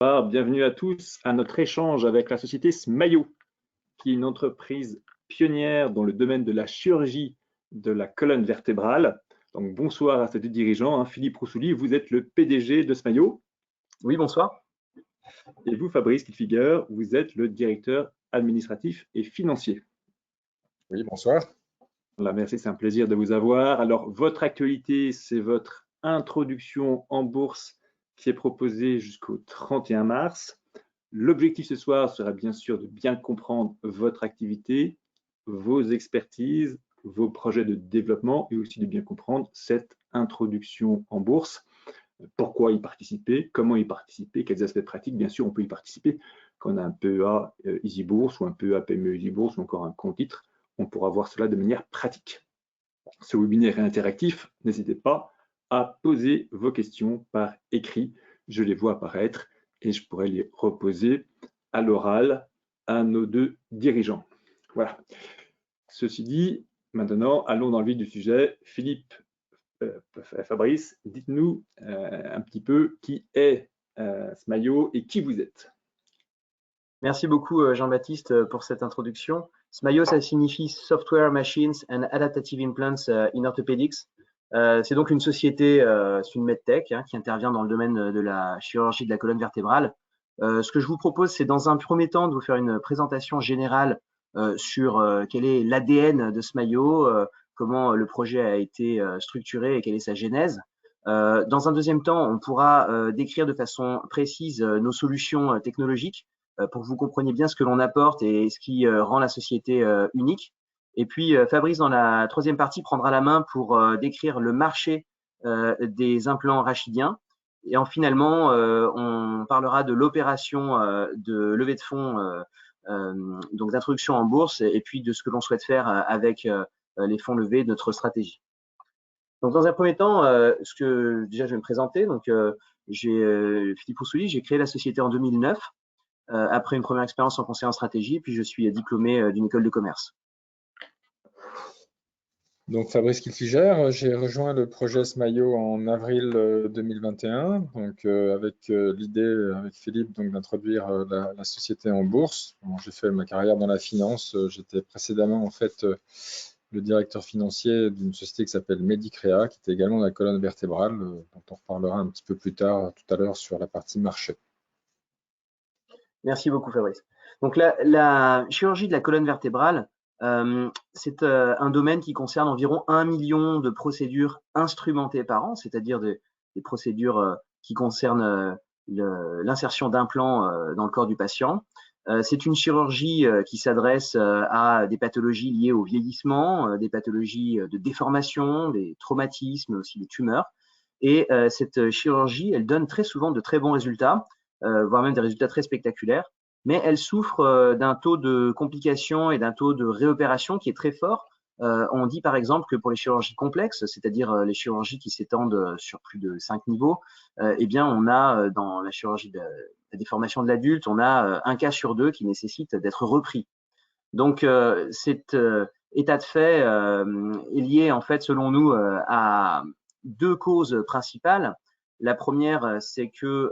Bienvenue à tous à notre échange avec la société Smayo, qui est une entreprise pionnière dans le domaine de la chirurgie de la colonne vertébrale. Donc, bonsoir à ces deux dirigeants. Philippe Roussouli, vous êtes le PDG de Smayo. Oui, bonsoir. Et vous, Fabrice Kilfiger, vous êtes le directeur administratif et financier. Oui, bonsoir. Voilà, merci, c'est un plaisir de vous avoir. Alors, votre actualité, c'est votre introduction en bourse qui est proposée jusqu'au 31 mars. L'objectif ce soir sera bien sûr de bien comprendre votre activité, vos expertises, vos projets de développement et aussi de bien comprendre cette introduction en bourse. Pourquoi y participer, comment y participer, quels aspects pratiques. Bien sûr, on peut y participer quand on a un PEA Easy Bourse ou un PEA PME Easy Bourse ou encore un compte titre. On pourra voir cela de manière pratique. Ce webinaire est interactif. N'hésitez pas à poser vos questions par écrit. Je les vois apparaître et je pourrai les reposer à l'oral à nos deux dirigeants. Voilà. Ceci dit, maintenant, allons dans le vif du sujet. Philippe, Fabrice, dites-nous un petit peu qui est Smayo et qui vous êtes. Merci beaucoup Jean-Baptiste pour cette introduction. Smayo, ça signifie Software Machines and Adaptative Implants in Orthopedics. C'est donc une société, c'est une medtech qui intervient dans le domaine de la chirurgie de la colonne vertébrale. Ce que je vous propose, c'est dans un premier temps de vous faire une présentation générale sur quel est l'ADN de Smayo, comment le projet a été structuré et quelle est sa genèse. Dans un deuxième temps, on pourra décrire de façon précise nos solutions technologiques pour que vous compreniez bien ce que l'on apporte et ce qui rend la société unique. Et puis, Fabrice, dans la troisième partie, prendra la main pour décrire le marché des implants rachidiens. Et finalement, on parlera de l'opération de levée de fonds, donc d'introduction en bourse, et puis de ce que l'on souhaite faire avec les fonds levés, de notre stratégie. Donc, dans un premier temps, déjà, je vais me présenter. Donc, j'ai Philippe Roussouli, j'ai créé la société en 2009. Après une première expérience en conseil en stratégie, puis je suis diplômé d'une école de commerce. Donc Fabrice Kilfiger, j'ai rejoint le projet Smayo en avril 2021, donc avec l'idée avec Philippe d'introduire la société en bourse. Bon, j'ai fait ma carrière dans la finance. J'étais précédemment en fait le directeur financier d'une société qui s'appelle Medicrea, qui était également dans la colonne vertébrale, dont on reparlera un petit peu plus tard tout à l'heure sur la partie marché. Merci beaucoup, Fabrice. Donc, la chirurgie de la colonne vertébrale, c'est un domaine qui concerne environ 1 million de procédures instrumentées par an, c'est-à-dire des procédures qui concernent l'insertion d'implants dans le corps du patient. C'est une chirurgie qui s'adresse à des pathologies liées au vieillissement, des pathologies de déformation, des traumatismes, aussi des tumeurs. Et cette chirurgie, elle donne très souvent de très bons résultats, voire même des résultats très spectaculaires, mais elle souffre d'un taux de complications et d'un taux de réopération qui est très fort. On dit par exemple que pour les chirurgies complexes, c'est-à-dire les chirurgies qui s'étendent sur plus de 5 niveaux, eh bien on a dans la chirurgie de la déformation de l'adulte, on a un cas sur 2 qui nécessite d'être repris. Donc cet état de fait est lié en fait selon nous à 2 causes principales. La première, c'est que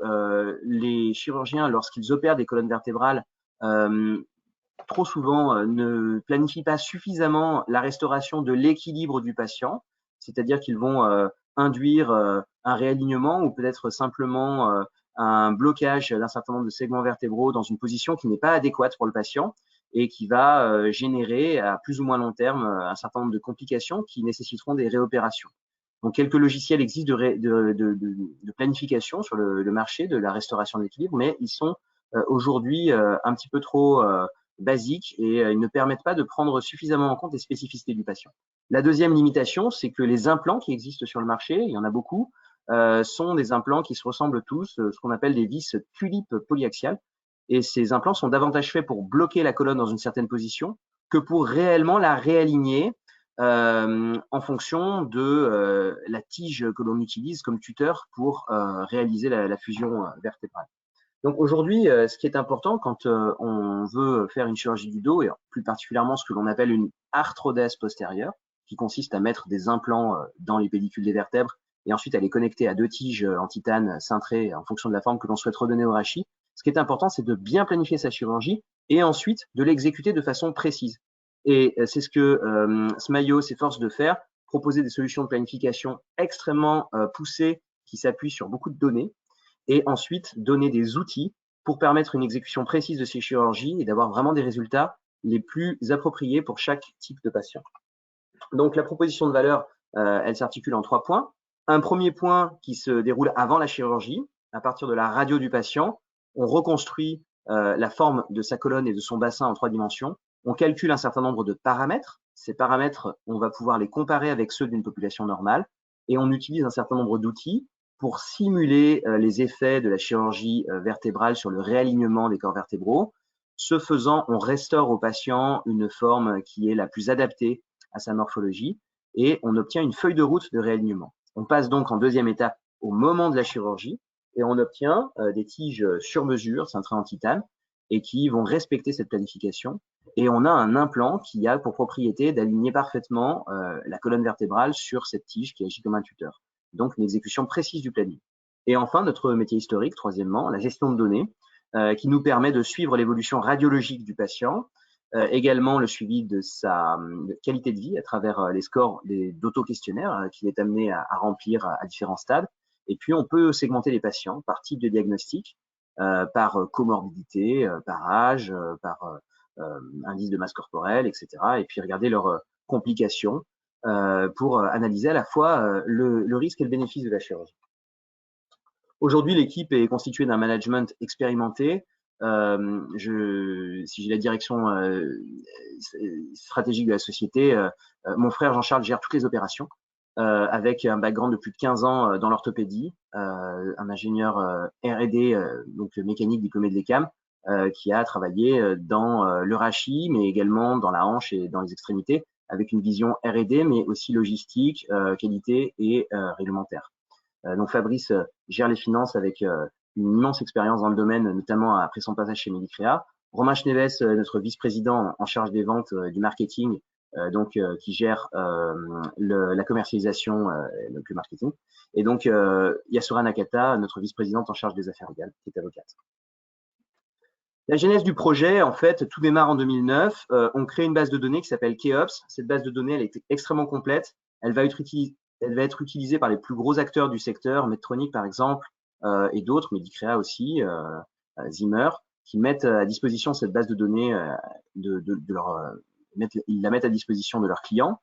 les chirurgiens, lorsqu'ils opèrent des colonnes vertébrales, trop souvent ne planifient pas suffisamment la restauration de l'équilibre du patient, c'est-à-dire qu'ils vont induire un réalignement ou peut-être simplement un blocage d'un certain nombre de segments vertébraux dans une position qui n'est pas adéquate pour le patient et qui va générer à plus ou moins long terme un certain nombre de complications qui nécessiteront des réopérations. Donc, quelques logiciels existent de planification sur le marché de la restauration de l'équilibre, mais ils sont aujourd'hui un petit peu trop basiques et ils ne permettent pas de prendre suffisamment en compte les spécificités du patient. La deuxième limitation, c'est que les implants qui existent sur le marché, il y en a beaucoup, sont des implants qui se ressemblent tous, ce qu'on appelle des vis tulipes polyaxiales. Et ces implants sont davantage faits pour bloquer la colonne dans une certaine position que pour réellement la réaligner en fonction de la tige que l'on utilise comme tuteur pour réaliser la fusion vertébrale. Donc aujourd'hui, ce qui est important quand on veut faire une chirurgie du dos, et plus particulièrement ce que l'on appelle une arthrodèse postérieure, qui consiste à mettre des implants dans les pédicules des vertèbres et ensuite à les connecter à 2 tiges en titane cintrées en fonction de la forme que l'on souhaite redonner au rachis, Ce qui est important, c'est de bien planifier sa chirurgie et ensuite de l'exécuter de façon précise. Et c'est ce que Smayo s'efforce de faire, proposer des solutions de planification extrêmement poussées qui s'appuient sur beaucoup de données et ensuite donner des outils pour permettre une exécution précise de ces chirurgies et d'avoir vraiment des résultats les plus appropriés pour chaque type de patient. Donc la proposition de valeur, elle s'articule en 3 points. Un premier point qui se déroule avant la chirurgie, à partir de la radio du patient, on reconstruit la forme de sa colonne et de son bassin en 3 dimensions. On calcule un certain nombre de paramètres. Ces paramètres, on va pouvoir les comparer avec ceux d'une population normale et on utilise un certain nombre d'outils pour simuler les effets de la chirurgie vertébrale sur le réalignement des corps vertébraux. Ce faisant, on restaure au patient une forme qui est la plus adaptée à sa morphologie et on obtient une feuille de route de réalignement. On passe donc en deuxième étape au moment de la chirurgie et on obtient des tiges sur mesure, cintrées en titane, et qui vont respecter cette planification. Et on a un implant qui a pour propriété d'aligner parfaitement la colonne vertébrale sur cette tige qui agit comme un tuteur. Donc une exécution précise du planning. Et enfin, notre métier historique, troisièmement, la gestion de données, qui nous permet de suivre l'évolution radiologique du patient, également le suivi de sa qualité de vie à travers les scores d'auto-questionnaires qu'il est amené à remplir à différents stades. Et puis, on peut segmenter les patients par type de diagnostic, par comorbidité, par âge, par indice de masse corporelle, etc. Et puis, regarder leurs complications pour analyser à la fois le risque et le bénéfice de la chirurgie. Aujourd'hui, l'équipe est constituée d'un management expérimenté. Si j'ai la direction stratégique de la société, mon frère Jean-Charles gère toutes les opérations avec un background de plus de 15 ans dans l'orthopédie, un ingénieur R&D, donc mécanique diplômé de l'ECAM, qui a travaillé dans le rachis, mais également dans la hanche et dans les extrémités, avec une vision R&D, mais aussi logistique, qualité et réglementaire. Donc Fabrice gère les finances avec une immense expérience dans le domaine, notamment après son passage chez Medicrea. Romain Schneves, notre vice-président en charge des ventes et du marketing, qui gère la commercialisation, donc le marketing. Et donc Yasura Nakata, notre vice-présidente en charge des affaires légales, qui est avocate. La genèse du projet, en fait, tout démarre en 2009. On crée une base de données qui s'appelle Keops. Cette base de données, elle est extrêmement complète. Elle va être utilisée par les plus gros acteurs du secteur, Medtronic par exemple, et d'autres, Medicrea aussi, Zimmer, qui mettent à disposition cette base de données, ils la mettent à disposition de leurs clients.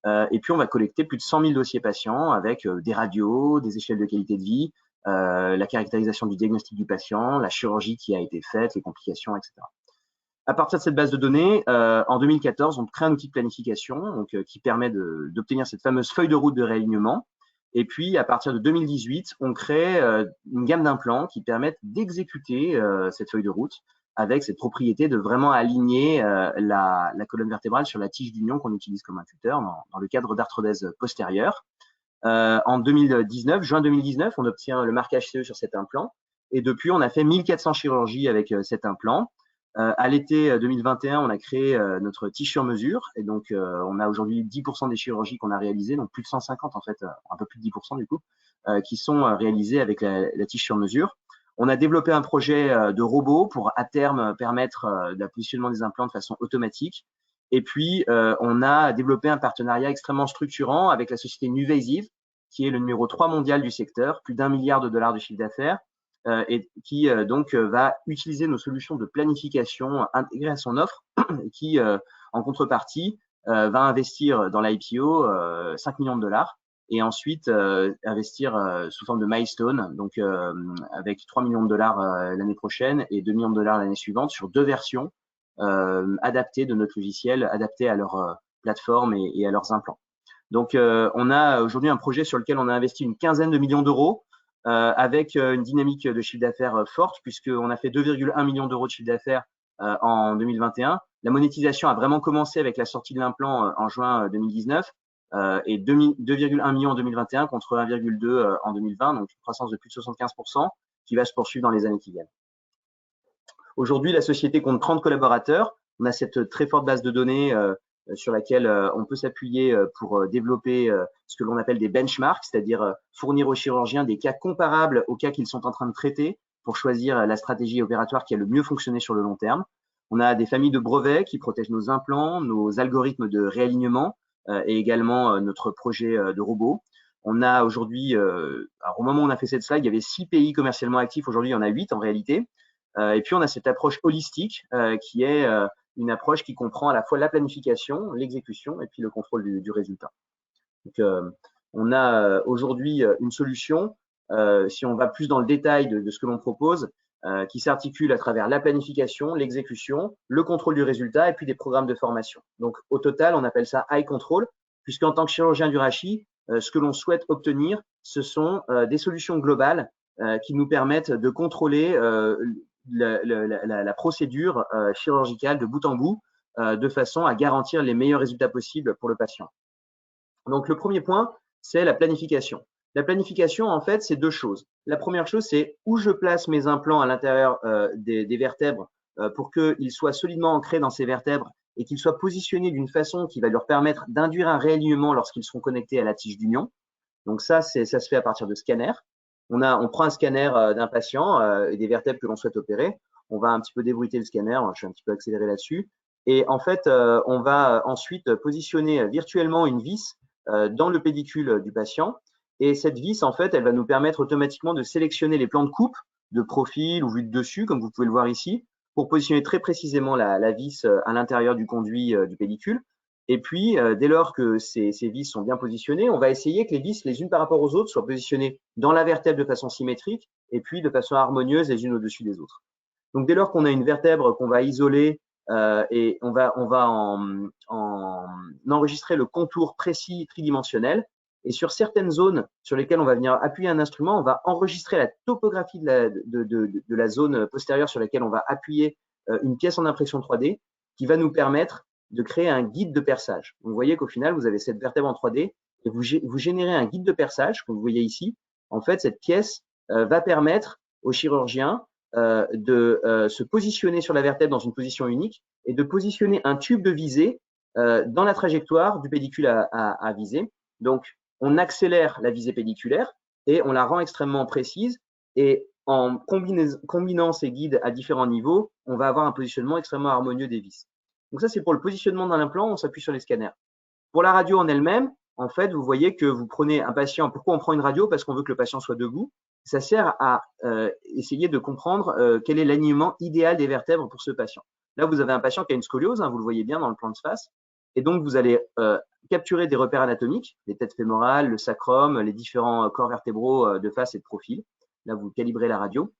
Et puis, on va collecter plus de 100 000 dossiers patients avec des radios, des échelles de qualité de vie, la caractérisation du diagnostic du patient, la chirurgie qui a été faite, les complications, etc. À partir de cette base de données, en 2014, on crée un outil de planification donc, qui permet d'obtenir cette fameuse feuille de route de réalignement. Et puis, à partir de 2018, on crée une gamme d'implants qui permettent d'exécuter cette feuille de route avec cette propriété de vraiment aligner la colonne vertébrale sur la tige d'union qu'on utilise comme un tuteur dans le cadre d'arthrodèse postérieure. En 2019, juin 2019, on obtient le marquage CE sur cet implant. Et depuis, on a fait 1400 chirurgies avec cet implant. À l'été 2021, on a créé notre tige sur mesure. Et donc, on a aujourd'hui 10% des chirurgies qu'on a réalisées, donc plus de 150 en fait, un peu plus de 10% du coup, qui sont réalisées avec la tige sur mesure. On a développé un projet de robot pour à terme permettre le positionnement des implants de façon automatique. Et puis, on a développé un partenariat extrêmement structurant avec la société Nuvasive, qui est le numéro 3 mondial du secteur, plus d'1 milliard de dollars de chiffre d'affaires, et qui donc va utiliser nos solutions de planification intégrées à son offre, et qui, en contrepartie, va investir dans l'IPO 5 millions de dollars et ensuite investir sous forme de milestone, donc avec 3 millions de dollars l'année prochaine et 2 millions de dollars l'année suivante sur 2 versions adaptées de notre logiciel, adaptées à leur plateforme et à leurs implants. Donc, on a aujourd'hui un projet sur lequel on a investi une quinzaine de millions d'euros avec une dynamique de chiffre d'affaires forte puisqu'on a fait 2,1 millions d'euros de chiffre d'affaires en 2021. La monétisation a vraiment commencé avec la sortie de l'implant en juin 2019 et 2,1 millions en 2021 contre 1,2 en 2020, donc une croissance de plus de 75% qui va se poursuivre dans les années qui viennent. Aujourd'hui, la société compte 30 collaborateurs. On a cette très forte base de données sur laquelle on peut s'appuyer pour développer ce que l'on appelle des benchmarks, c'est-à-dire fournir aux chirurgiens des cas comparables aux cas qu'ils sont en train de traiter pour choisir la stratégie opératoire qui a le mieux fonctionné sur le long terme. On a des familles de brevets qui protègent nos implants, nos algorithmes de réalignement et également notre projet de robot. On a aujourd'hui, au moment où on a fait cette slide, il y avait 6 pays commercialement actifs. Aujourd'hui, il y en a 8 en réalité. Et puis, on a cette approche holistique qui est une approche qui comprend à la fois la planification, l'exécution et puis le contrôle du résultat. Donc, on a aujourd'hui une solution, si on va plus dans le détail de ce que l'on propose, qui s'articule à travers la planification, l'exécution, le contrôle du résultat et puis des programmes de formation. Donc, au total, on appelle ça high control, puisqu'en tant que chirurgien du rachis, ce que l'on souhaite obtenir, ce sont des solutions globales qui nous permettent de contrôler la procédure chirurgicale de bout en bout de façon à garantir les meilleurs résultats possibles pour le patient. Donc, le premier point, c'est la planification. La planification, en fait, c'est 2 choses. La première chose, c'est où je place mes implants à l'intérieur des vertèbres pour qu'ils soient solidement ancrés dans ces vertèbres et qu'ils soient positionnés d'une façon qui va leur permettre d'induire un réalignement lorsqu'ils seront connectés à la tige d'union. Donc ça se fait à partir de scanners. On prend un scanner d'un patient et des vertèbres que l'on souhaite opérer. On va un petit peu débruiter le scanner. Je suis un petit peu accéléré là-dessus. Et en fait, on va ensuite positionner virtuellement une vis dans le pédicule du patient. Et cette vis, en fait, elle va nous permettre automatiquement de sélectionner les plans de coupe, de profil ou vue de dessus, comme vous pouvez le voir ici, pour positionner très précisément la vis à l'intérieur du conduit du pédicule. Et puis, dès lors que ces vis sont bien positionnées, on va essayer que les vis, les unes par rapport aux autres, soient positionnées dans la vertèbre de façon symétrique et puis de façon harmonieuse les unes au-dessus des autres. Donc, dès lors qu'on a une vertèbre qu'on va isoler et on va en enregistrer le contour précis tridimensionnel. Et sur certaines zones sur lesquelles on va venir appuyer un instrument, on va enregistrer la topographie de la zone postérieure sur laquelle on va appuyer une pièce en impression 3D qui va nous permettre de créer un guide de perçage. Donc, vous voyez qu'au final, vous avez cette vertèbre en 3D et vous générez un guide de perçage, comme vous voyez ici. En fait, cette pièce va permettre au chirurgien de se positionner sur la vertèbre dans une position unique et de positionner un tube de visée dans la trajectoire du pédicule à viser. Donc, on accélère la visée pédiculaire et on la rend extrêmement précise. Et en combinant ces guides à différents niveaux, on va avoir un positionnement extrêmement harmonieux des vis. Donc ça, c'est pour le positionnement d'un implant, on s'appuie sur les scanners. Pour la radio en elle-même, en fait, vous voyez que vous prenez un patient. Pourquoi on prend une radio? Parce qu'on veut que le patient soit debout. Ça sert à essayer de comprendre quel est l'alignement idéal des vertèbres pour ce patient. Là, vous avez un patient qui a une scoliose, vous le voyez bien dans le plan de face. Et donc, vous allez capturer des repères anatomiques, les têtes fémorales, le sacrum, les différents corps vertébraux de face et de profil. Là, vous calibrez la radio.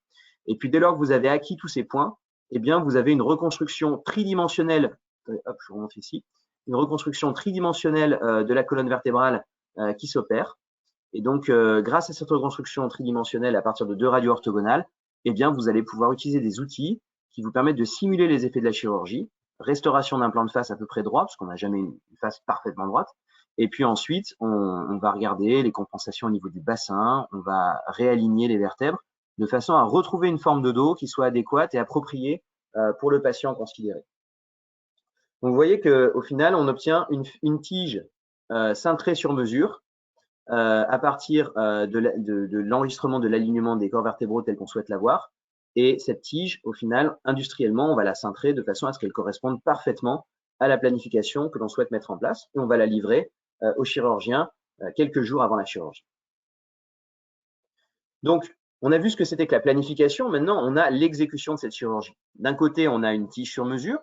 Et puis, dès lors que vous avez acquis tous ces points, eh bien, vous avez une reconstruction tridimensionnelle. Hop, je remonte ici. Une reconstruction tridimensionnelle de la colonne vertébrale qui s'opère. Et donc, grâce à cette reconstruction tridimensionnelle à partir de 2 radios orthogonales, eh bien, vous allez pouvoir utiliser des outils qui vous permettent de simuler les effets de la chirurgie, restauration d'un plan de face à peu près droit, parce qu'on n'a jamais une face parfaitement droite. Et puis ensuite, on va regarder les compensations au niveau du bassin, on va réaligner les vertèbres de façon à retrouver une forme de dos qui soit adéquate et appropriée pour le patient considéré. Donc, vous voyez qu'au final, on obtient une tige cintrée sur mesure à partir de l'enregistrement de l'alignement des corps vertébraux tel qu'on souhaite l'avoir. Et cette tige, au final, industriellement, on va la cintrer de façon à ce qu'elle corresponde parfaitement à la planification que l'on souhaite mettre en place. Et on va la livrer au chirurgien quelques jours avant la chirurgie. Donc, on a vu ce que c'était que la planification. Maintenant, on a l'exécution de cette chirurgie. D'un côté, on a une tige sur mesure.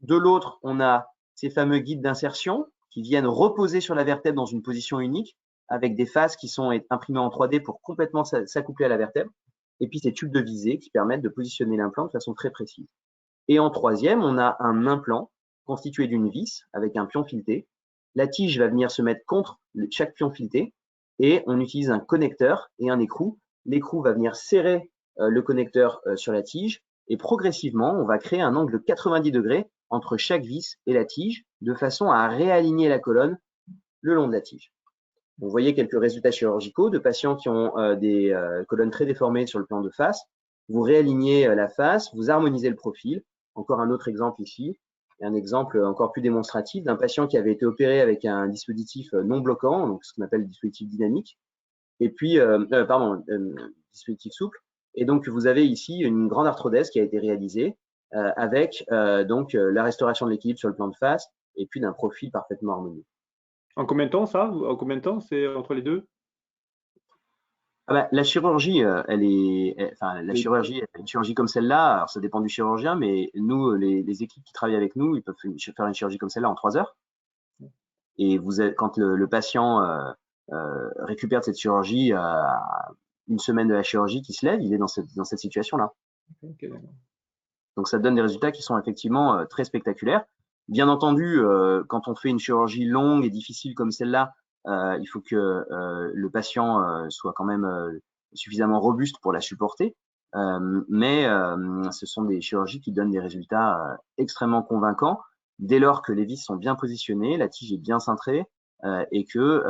De l'autre, on a ces fameux guides d'insertion qui viennent reposer sur la vertèbre dans une position unique avec des faces qui sont imprimées en 3D pour complètement s'accoupler à la vertèbre. Et puis ces tubes de visée qui permettent de positionner l'implant de façon très précise. Et en troisième, on a un implant constitué d'une vis avec un pion fileté. La tige va venir se mettre contre chaque pion fileté et on utilise un connecteur et un écrou. L'écrou va venir serrer le connecteur sur la tige et progressivement, on va créer un angle de 90 degrés entre chaque vis et la tige de façon à réaligner la colonne le long de la tige. Vous voyez quelques résultats chirurgicaux de patients qui ont des colonnes très déformées sur le plan de face. Vous réalignez la face, vous harmonisez le profil. Encore un autre exemple ici, un exemple encore plus démonstratif d'un patient qui avait été opéré avec un dispositif non bloquant, donc ce qu'on appelle le dispositif dynamique, et puis, dispositif souple. Et donc, vous avez ici une grande arthrodèse qui a été réalisée avec donc la restauration de l'équilibre sur le plan de face et puis d'un profil parfaitement harmonieux. En combien de temps ça? En combien de temps c'est entre les deux? La chirurgie, la chirurgie, une chirurgie comme celle-là, alors ça dépend du chirurgien, mais nous, les équipes qui travaillent avec nous, ils peuvent faire une chirurgie comme celle-là en 3 heures. Et quand le patient récupère de cette chirurgie, une semaine de la chirurgie qui se lève, il est dans cette situation-là. Okay. Donc ça donne des résultats qui sont effectivement très spectaculaires. Bien entendu, quand on fait une chirurgie longue et difficile comme celle-là, il faut que le patient soit quand même suffisamment robuste pour la supporter. Mais ce sont des chirurgies qui donnent des résultats extrêmement convaincants dès lors que les vis sont bien positionnées, la tige est bien cintrée et que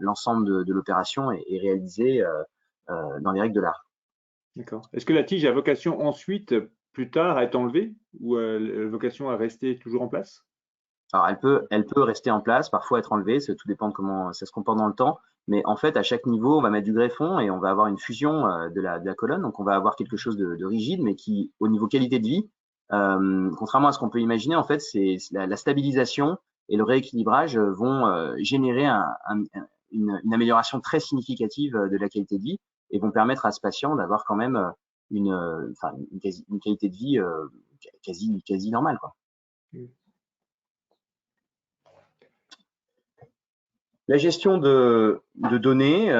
l'ensemble de l'opération est réalisé dans les règles de l'art. D'accord. Est-ce que la tige a vocation ensuite, plus tard, à être enlevée ou vocation à rester toujours en place? Alors, elle peut rester en place, parfois être enlevée, tout dépend de comment ça se comporte dans le temps. Mais en fait, à chaque niveau, on va mettre du greffon et on va avoir une fusion de la colonne. Donc, on va avoir quelque chose de rigide, mais qui, au niveau qualité de vie, contrairement à ce qu'on peut imaginer, en fait, c'est la stabilisation et le rééquilibrage vont générer une amélioration très significative de la qualité de vie et vont permettre à ce patient d'avoir quand même une qualité de vie quasi normale, quoi. La gestion de données,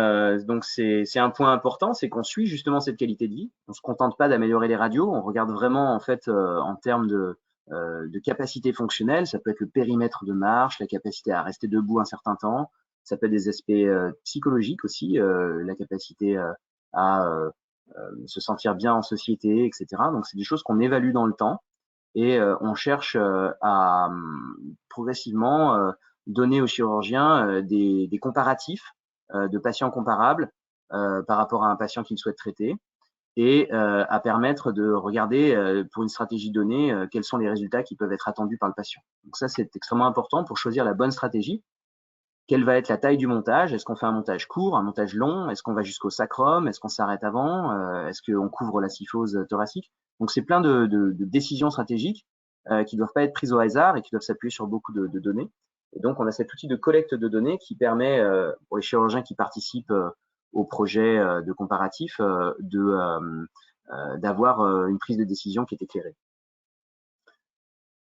donc c'est un point important, c'est qu'on suit justement cette qualité de vie. On se contente pas d'améliorer les radios, on regarde vraiment en fait en termes de capacité fonctionnelle. Ça peut être le périmètre de marche, la capacité à rester debout un certain temps. Ça peut être des aspects psychologiques aussi, la capacité à se sentir bien en société, etc. Donc c'est des choses qu'on évalue dans le temps et on cherche à progressivement donner aux chirurgiens des comparatifs de patients comparables par rapport à un patient qu'ils souhaitent traiter et à permettre de regarder pour une stratégie donnée quels sont les résultats qui peuvent être attendus par le patient. Donc ça, c'est extrêmement important pour choisir la bonne stratégie. Quelle va être la taille du montage? Est-ce qu'on fait un montage court, un montage long? Est-ce qu'on va jusqu'au sacrum? Est-ce qu'on s'arrête avant? Est-ce qu'on couvre la syphose thoracique? Donc, c'est plein de décisions stratégiques qui ne doivent pas être prises au hasard et qui doivent s'appuyer sur beaucoup de données. Et donc, on a cet outil de collecte de données qui permet, pour les chirurgiens qui participent au projet de comparatif, d'avoir une prise de décision qui est éclairée.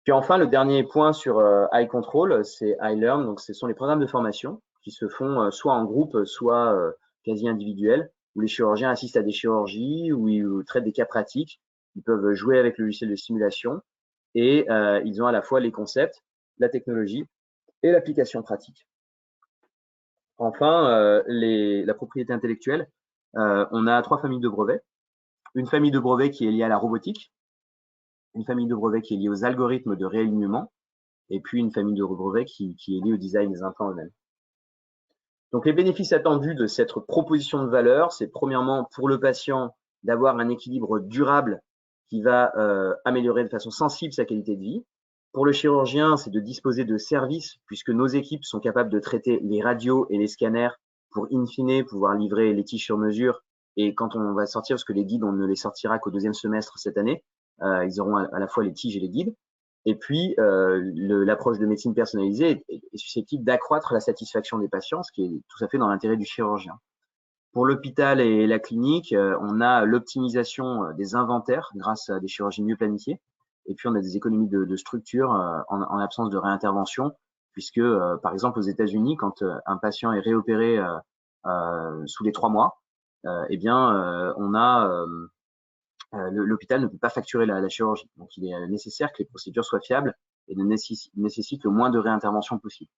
Puis enfin, le dernier point sur Eye Control, c'est iLearn. Donc, ce sont les programmes de formation qui se font soit en groupe, soit quasi individuels, où les chirurgiens assistent à des chirurgies, où ils traitent des cas pratiques. Ils peuvent jouer avec le logiciel de simulation et ils ont à la fois les concepts, la technologie et l'application pratique. Enfin, la propriété intellectuelle. On a 3 familles de brevets. Une famille de brevets qui est liée à la robotique, une famille de brevets qui est liée aux algorithmes de réalignement, et puis une famille de brevets qui est liée au design des implants eux-mêmes. Donc les bénéfices attendus de cette proposition de valeur, c'est premièrement pour le patient d'avoir un équilibre durable qui va améliorer de façon sensible sa qualité de vie. Pour le chirurgien, c'est de disposer de services puisque nos équipes sont capables de traiter les radios et les scanners pour in fine pouvoir livrer les tiges sur mesure. Et quand on va sortir, parce que les guides, on ne les sortira qu'au 2e semestre cette année, ils auront à la fois les tiges et les guides. Et puis, l'approche de médecine personnalisée est susceptible d'accroître la satisfaction des patients, ce qui est tout à fait dans l'intérêt du chirurgien. Pour l'hôpital et la clinique, on a l'optimisation des inventaires grâce à des chirurgies mieux planifiées. Et puis, on a des économies de structure en absence de réintervention, puisque, par exemple, aux États-Unis, quand un patient est réopéré sous les 3 mois, eh bien, on a l'hôpital ne peut pas facturer la chirurgie. Donc, il est nécessaire que les procédures soient fiables et ne nécessitent le moins de réintervention possible.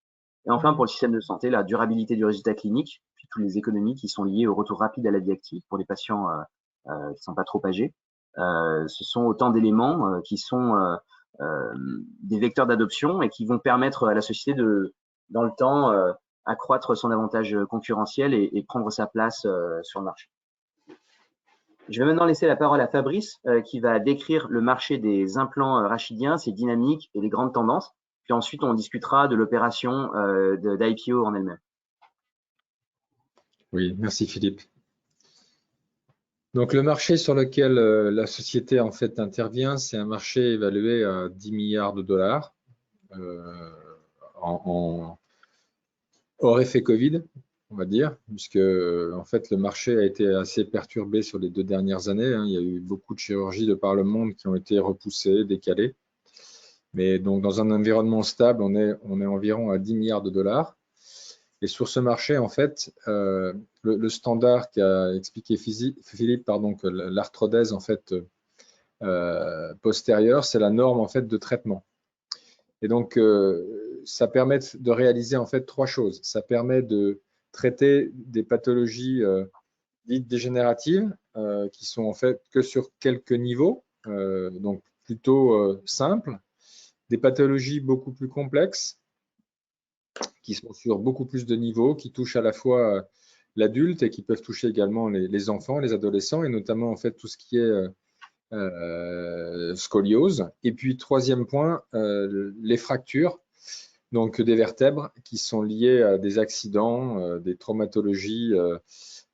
Et enfin, pour le système de santé, la durabilité du résultat clinique, puis toutes les économies qui sont liées au retour rapide à la vie active pour les patients qui ne sont pas trop âgés. Ce sont autant d'éléments qui sont des vecteurs d'adoption et qui vont permettre à la société dans le temps, accroître son avantage concurrentiel et prendre sa place sur le marché. Je vais maintenant laisser la parole à Fabrice qui va décrire le marché des implants rachidiens, ses dynamiques et les grandes tendances. Puis ensuite, on discutera de l'opération d'IPO en elle-même. Oui, merci Philippe. Donc le marché sur lequel la société en fait intervient, c'est un marché évalué à 10 milliards de dollars hors effet Covid, on va dire, puisque en fait le marché a été assez perturbé sur les 2 dernières années. Il y a eu beaucoup de chirurgies de par le monde qui ont été repoussées, décalées. Mais donc dans un environnement stable, on est environ à 10 milliards de dollars. Et sur ce marché, en fait, le standard qu'a expliqué Philippe, pardon, que l'arthrodèse en fait postérieure, c'est la norme en fait de traitement. Et donc, ça permet de réaliser en fait 3 choses. Ça permet de traiter des pathologies dites dégénératives qui sont en fait que sur quelques niveaux, donc plutôt simples, des pathologies beaucoup plus complexes qui sont sur beaucoup plus de niveaux, qui touchent à la fois l'adulte et qui peuvent toucher également les enfants, les adolescents, et notamment en fait tout ce qui est scoliose. Et puis troisième point, les fractures, donc des vertèbres qui sont liées à des accidents, des traumatologies,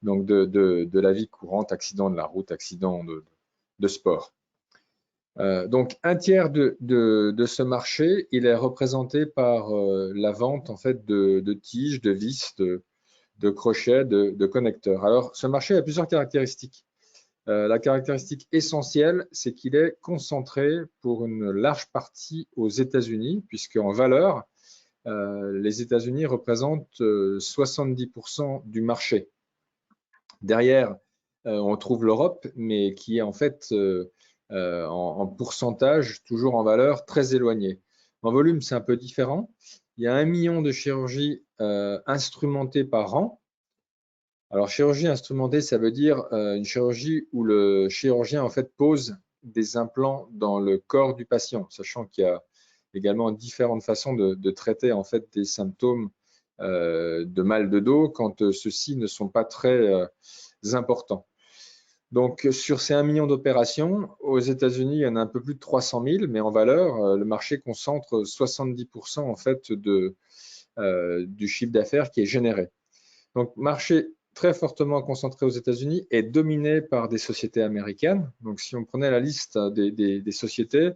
donc de la vie courante, accident de la route, accident de sport. Donc un tiers de ce marché, il est représenté par la vente en fait de tiges, de vis, de crochets, de connecteurs. Alors ce marché a plusieurs caractéristiques. La caractéristique essentielle, c'est qu'il est concentré pour une large partie aux États-Unis, puisque en valeur, les États-Unis représentent 70% du marché. Derrière, on trouve l'Europe, mais qui est en fait en pourcentage, toujours en valeur, très éloigné. En volume, c'est un peu différent. Il y a 1 million de chirurgies instrumentées par an. Alors, chirurgie instrumentée, ça veut dire une chirurgie où le chirurgien en fait pose des implants dans le corps du patient, sachant qu'il y a également différentes façons de traiter en fait des symptômes de mal de dos quand ceux-ci ne sont pas très importants. Donc, sur ces 1 million d'opérations, aux États-Unis, il y en a un peu plus de 300 000, mais en valeur, le marché concentre 70% en fait du chiffre d'affaires qui est généré. Donc, marché très fortement concentré aux États-Unis et dominé par des sociétés américaines. Donc, si on prenait la liste des sociétés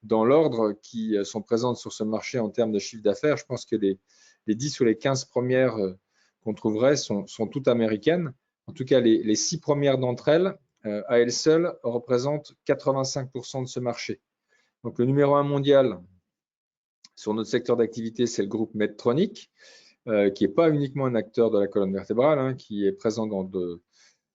dans l'ordre qui sont présentes sur ce marché en termes de chiffre d'affaires, je pense que les 10 ou les 15 premières qu'on trouverait sont toutes américaines. En tout cas, les 6 premières d'entre elles, à elles seules, représentent 85% de ce marché. Donc, le numéro 1 mondial sur notre secteur d'activité, c'est le groupe Medtronic, qui n'est pas uniquement un acteur de la colonne vertébrale, qui est présent dans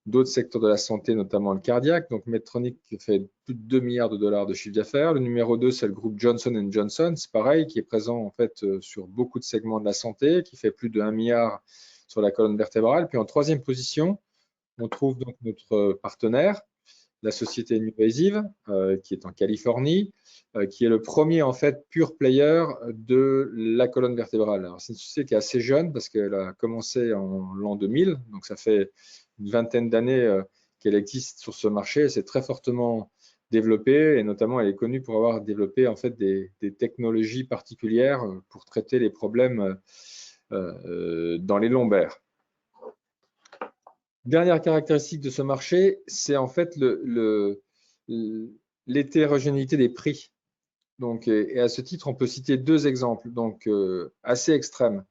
d'autres secteurs de la santé, notamment le cardiaque. Donc, Medtronic fait plus de 2 milliards de dollars de chiffre d'affaires. Le numéro 2, c'est le groupe Johnson & Johnson, c'est pareil, qui est présent en fait sur beaucoup de segments de la santé, qui fait plus de 1 milliard sur la colonne vertébrale. Puis en troisième position, on trouve donc notre partenaire, la société NuVasive, qui est en Californie, qui est le premier en fait pure player de la colonne vertébrale. Alors c'est une société qui est assez jeune parce qu'elle a commencé en l'an 2000, donc ça fait une vingtaine d'années qu'elle existe sur ce marché. Elle s'est très fortement développée et notamment elle est connue pour avoir développé en fait des technologies particulières pour traiter les problèmes dans les lombaires. Dernière caractéristique de ce marché, c'est en fait l'hétérogénéité des prix. Donc, et à ce titre, on peut citer 2 exemples donc, assez extrêmes.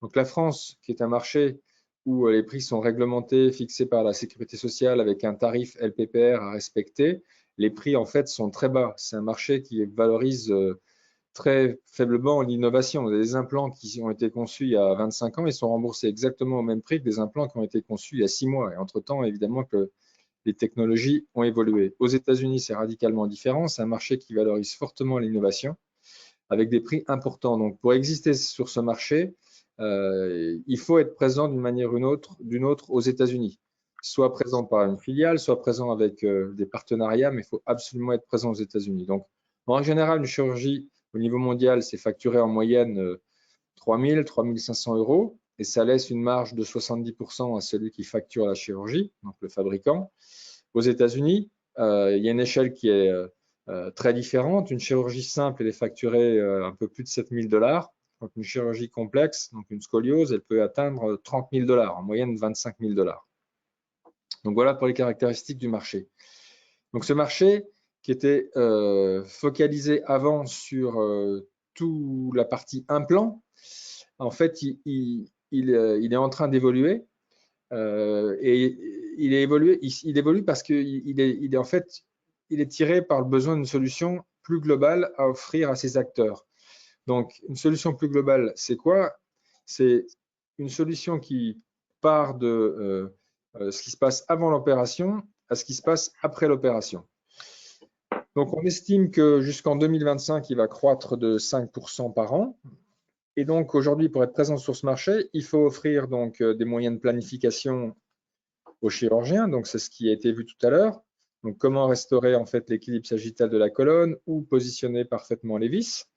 Donc, la France, qui est un marché où les prix sont réglementés, fixés par la sécurité sociale avec un tarif LPPR à respecter, les prix en fait sont très bas. C'est un marché qui valorise très faiblement l'innovation. Des implants qui ont été conçus il y a 25 ans, ils sont remboursés exactement au même prix que des implants qui ont été conçus il y a 6 mois. Et entre-temps, évidemment que les technologies ont évolué. Aux États-Unis, c'est radicalement différent. C'est un marché qui valorise fortement l'innovation avec des prix importants. Donc, pour exister sur ce marché, il faut être présent d'une manière ou d'une autre aux États-Unis. Soit présent par une filiale, soit présent avec des partenariats, mais il faut absolument être présent aux États-Unis. Donc, en général, une chirurgie au niveau mondial, c'est facturé en moyenne 3 000, 3 500 euros, et ça laisse une marge de 70% à celui qui facture la chirurgie, donc le fabricant. Aux États-Unis, il y a une échelle qui est très différente. Une chirurgie simple, elle est facturée un peu plus de 7 000 $. Donc, une chirurgie complexe, donc une scoliose, elle peut atteindre 30 000 $, en moyenne 25 000 $. Donc voilà pour les caractéristiques du marché. Donc ce marché qui était focalisé avant sur toute la partie implant, en fait, il est en train d'évoluer et il évolue parce qu'il est en fait tiré par le besoin d'une solution plus globale à offrir à ses acteurs. Donc une solution plus globale, c'est quoi? C'est une solution qui part de ce qui se passe avant l'opération à ce qui se passe après l'opération. Donc, on estime que jusqu'en 2025, il va croître de 5% par an. Et donc, aujourd'hui, pour être présent sur ce marché, il faut offrir donc des moyens de planification aux chirurgiens. Donc, c'est ce qui a été vu tout à l'heure. Donc, comment restaurer en fait l'équilibre sagittal de la colonne ou positionner parfaitement les vis.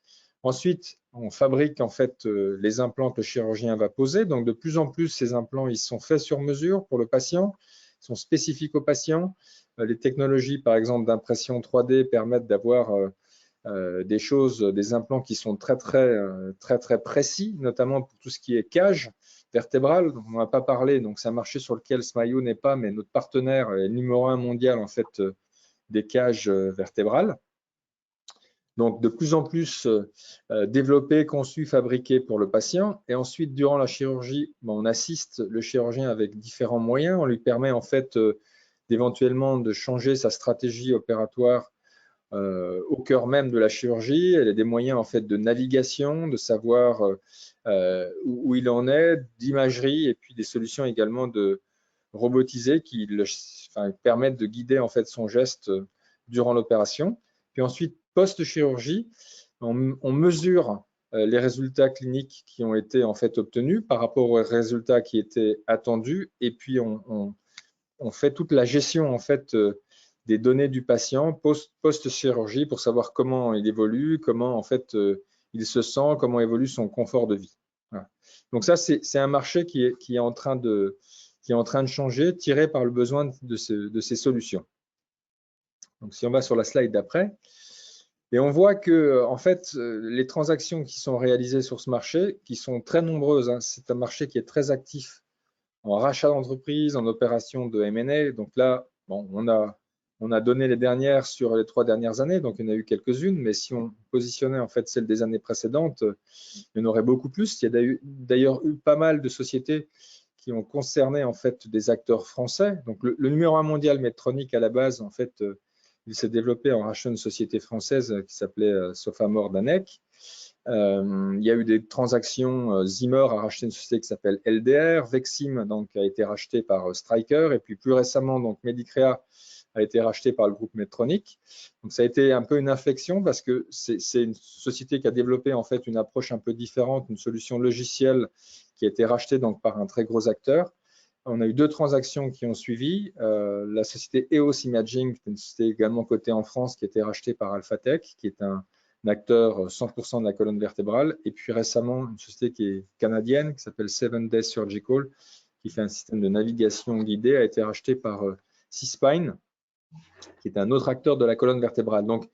Ensuite, on fabrique en fait les implants que le chirurgien va poser. Donc, de plus en plus, ces implants, ils sont faits sur mesure pour le patient, ils sont spécifiques au patient. Les technologies, par exemple, d'impression 3D permettent d'avoir des choses, des implants qui sont très précis, notamment pour tout ce qui est cage vertébrale. On n'en a pas parlé, donc c'est un marché sur lequel Smayo n'est pas, mais notre partenaire est numéro 1 mondial en fait des cages vertébrales. Donc, de plus en plus développé, conçu, fabriqué pour le patient. Et ensuite, durant la chirurgie, on assiste le chirurgien avec différents moyens. On lui permet en fait d'éventuellement de changer sa stratégie opératoire au cœur même de la chirurgie. Elle a des moyens en fait de navigation, de savoir où il en est, d'imagerie et puis des solutions également de robotisées qui permettent de guider en fait son geste durant l'opération. Puis ensuite, post-chirurgie, on mesure les résultats cliniques qui ont été en fait obtenus par rapport aux résultats qui étaient attendus et puis on fait toute la gestion en fait des données du patient post-chirurgie pour savoir comment il évolue, comment en fait il se sent, comment évolue son confort de vie. Voilà. Donc ça, c'est un marché qui est en train de changer, tiré par le besoin de ces solutions. Donc si on va sur la slide d'après, et on voit que en fait les transactions qui sont réalisées sur ce marché, qui sont très nombreuses, hein, c'est un marché qui est très actif en rachat d'entreprise, en opération de M&A. Donc là, bon, on a donné les dernières sur les 3 dernières années, donc il y en a eu quelques-unes, mais si on positionnait en fait celles des années précédentes, il y en aurait beaucoup plus. Il y a d'ailleurs eu pas mal de sociétés qui ont concerné en fait des acteurs français. Donc le numéro 1 mondial Medtronic à la base, en fait, il s'est développé en rachetant une société française qui s'appelait Sofamor Danek. Il y a eu des transactions, Zimmer a racheté une société qui s'appelle LDR, Vexim donc, a été racheté par Stryker, et puis plus récemment, donc, Medicrea a été racheté par le groupe Medtronic. Donc ça a été un peu une inflexion parce que c'est une société qui a développé en fait une approche un peu différente, une solution logicielle qui a été rachetée donc, par un très gros acteur. On a eu 2 transactions qui ont suivi. La société EOS Imaging, une société également cotée en France, qui a été rachetée par Alphatec, qui est un acteur 100% de la colonne vertébrale. Et puis récemment, une société qui est canadienne, qui s'appelle 7 Days Surgical, qui fait un système de navigation guidée, a été racheté par C-Spine, qui est un autre acteur de la colonne vertébrale. Donc,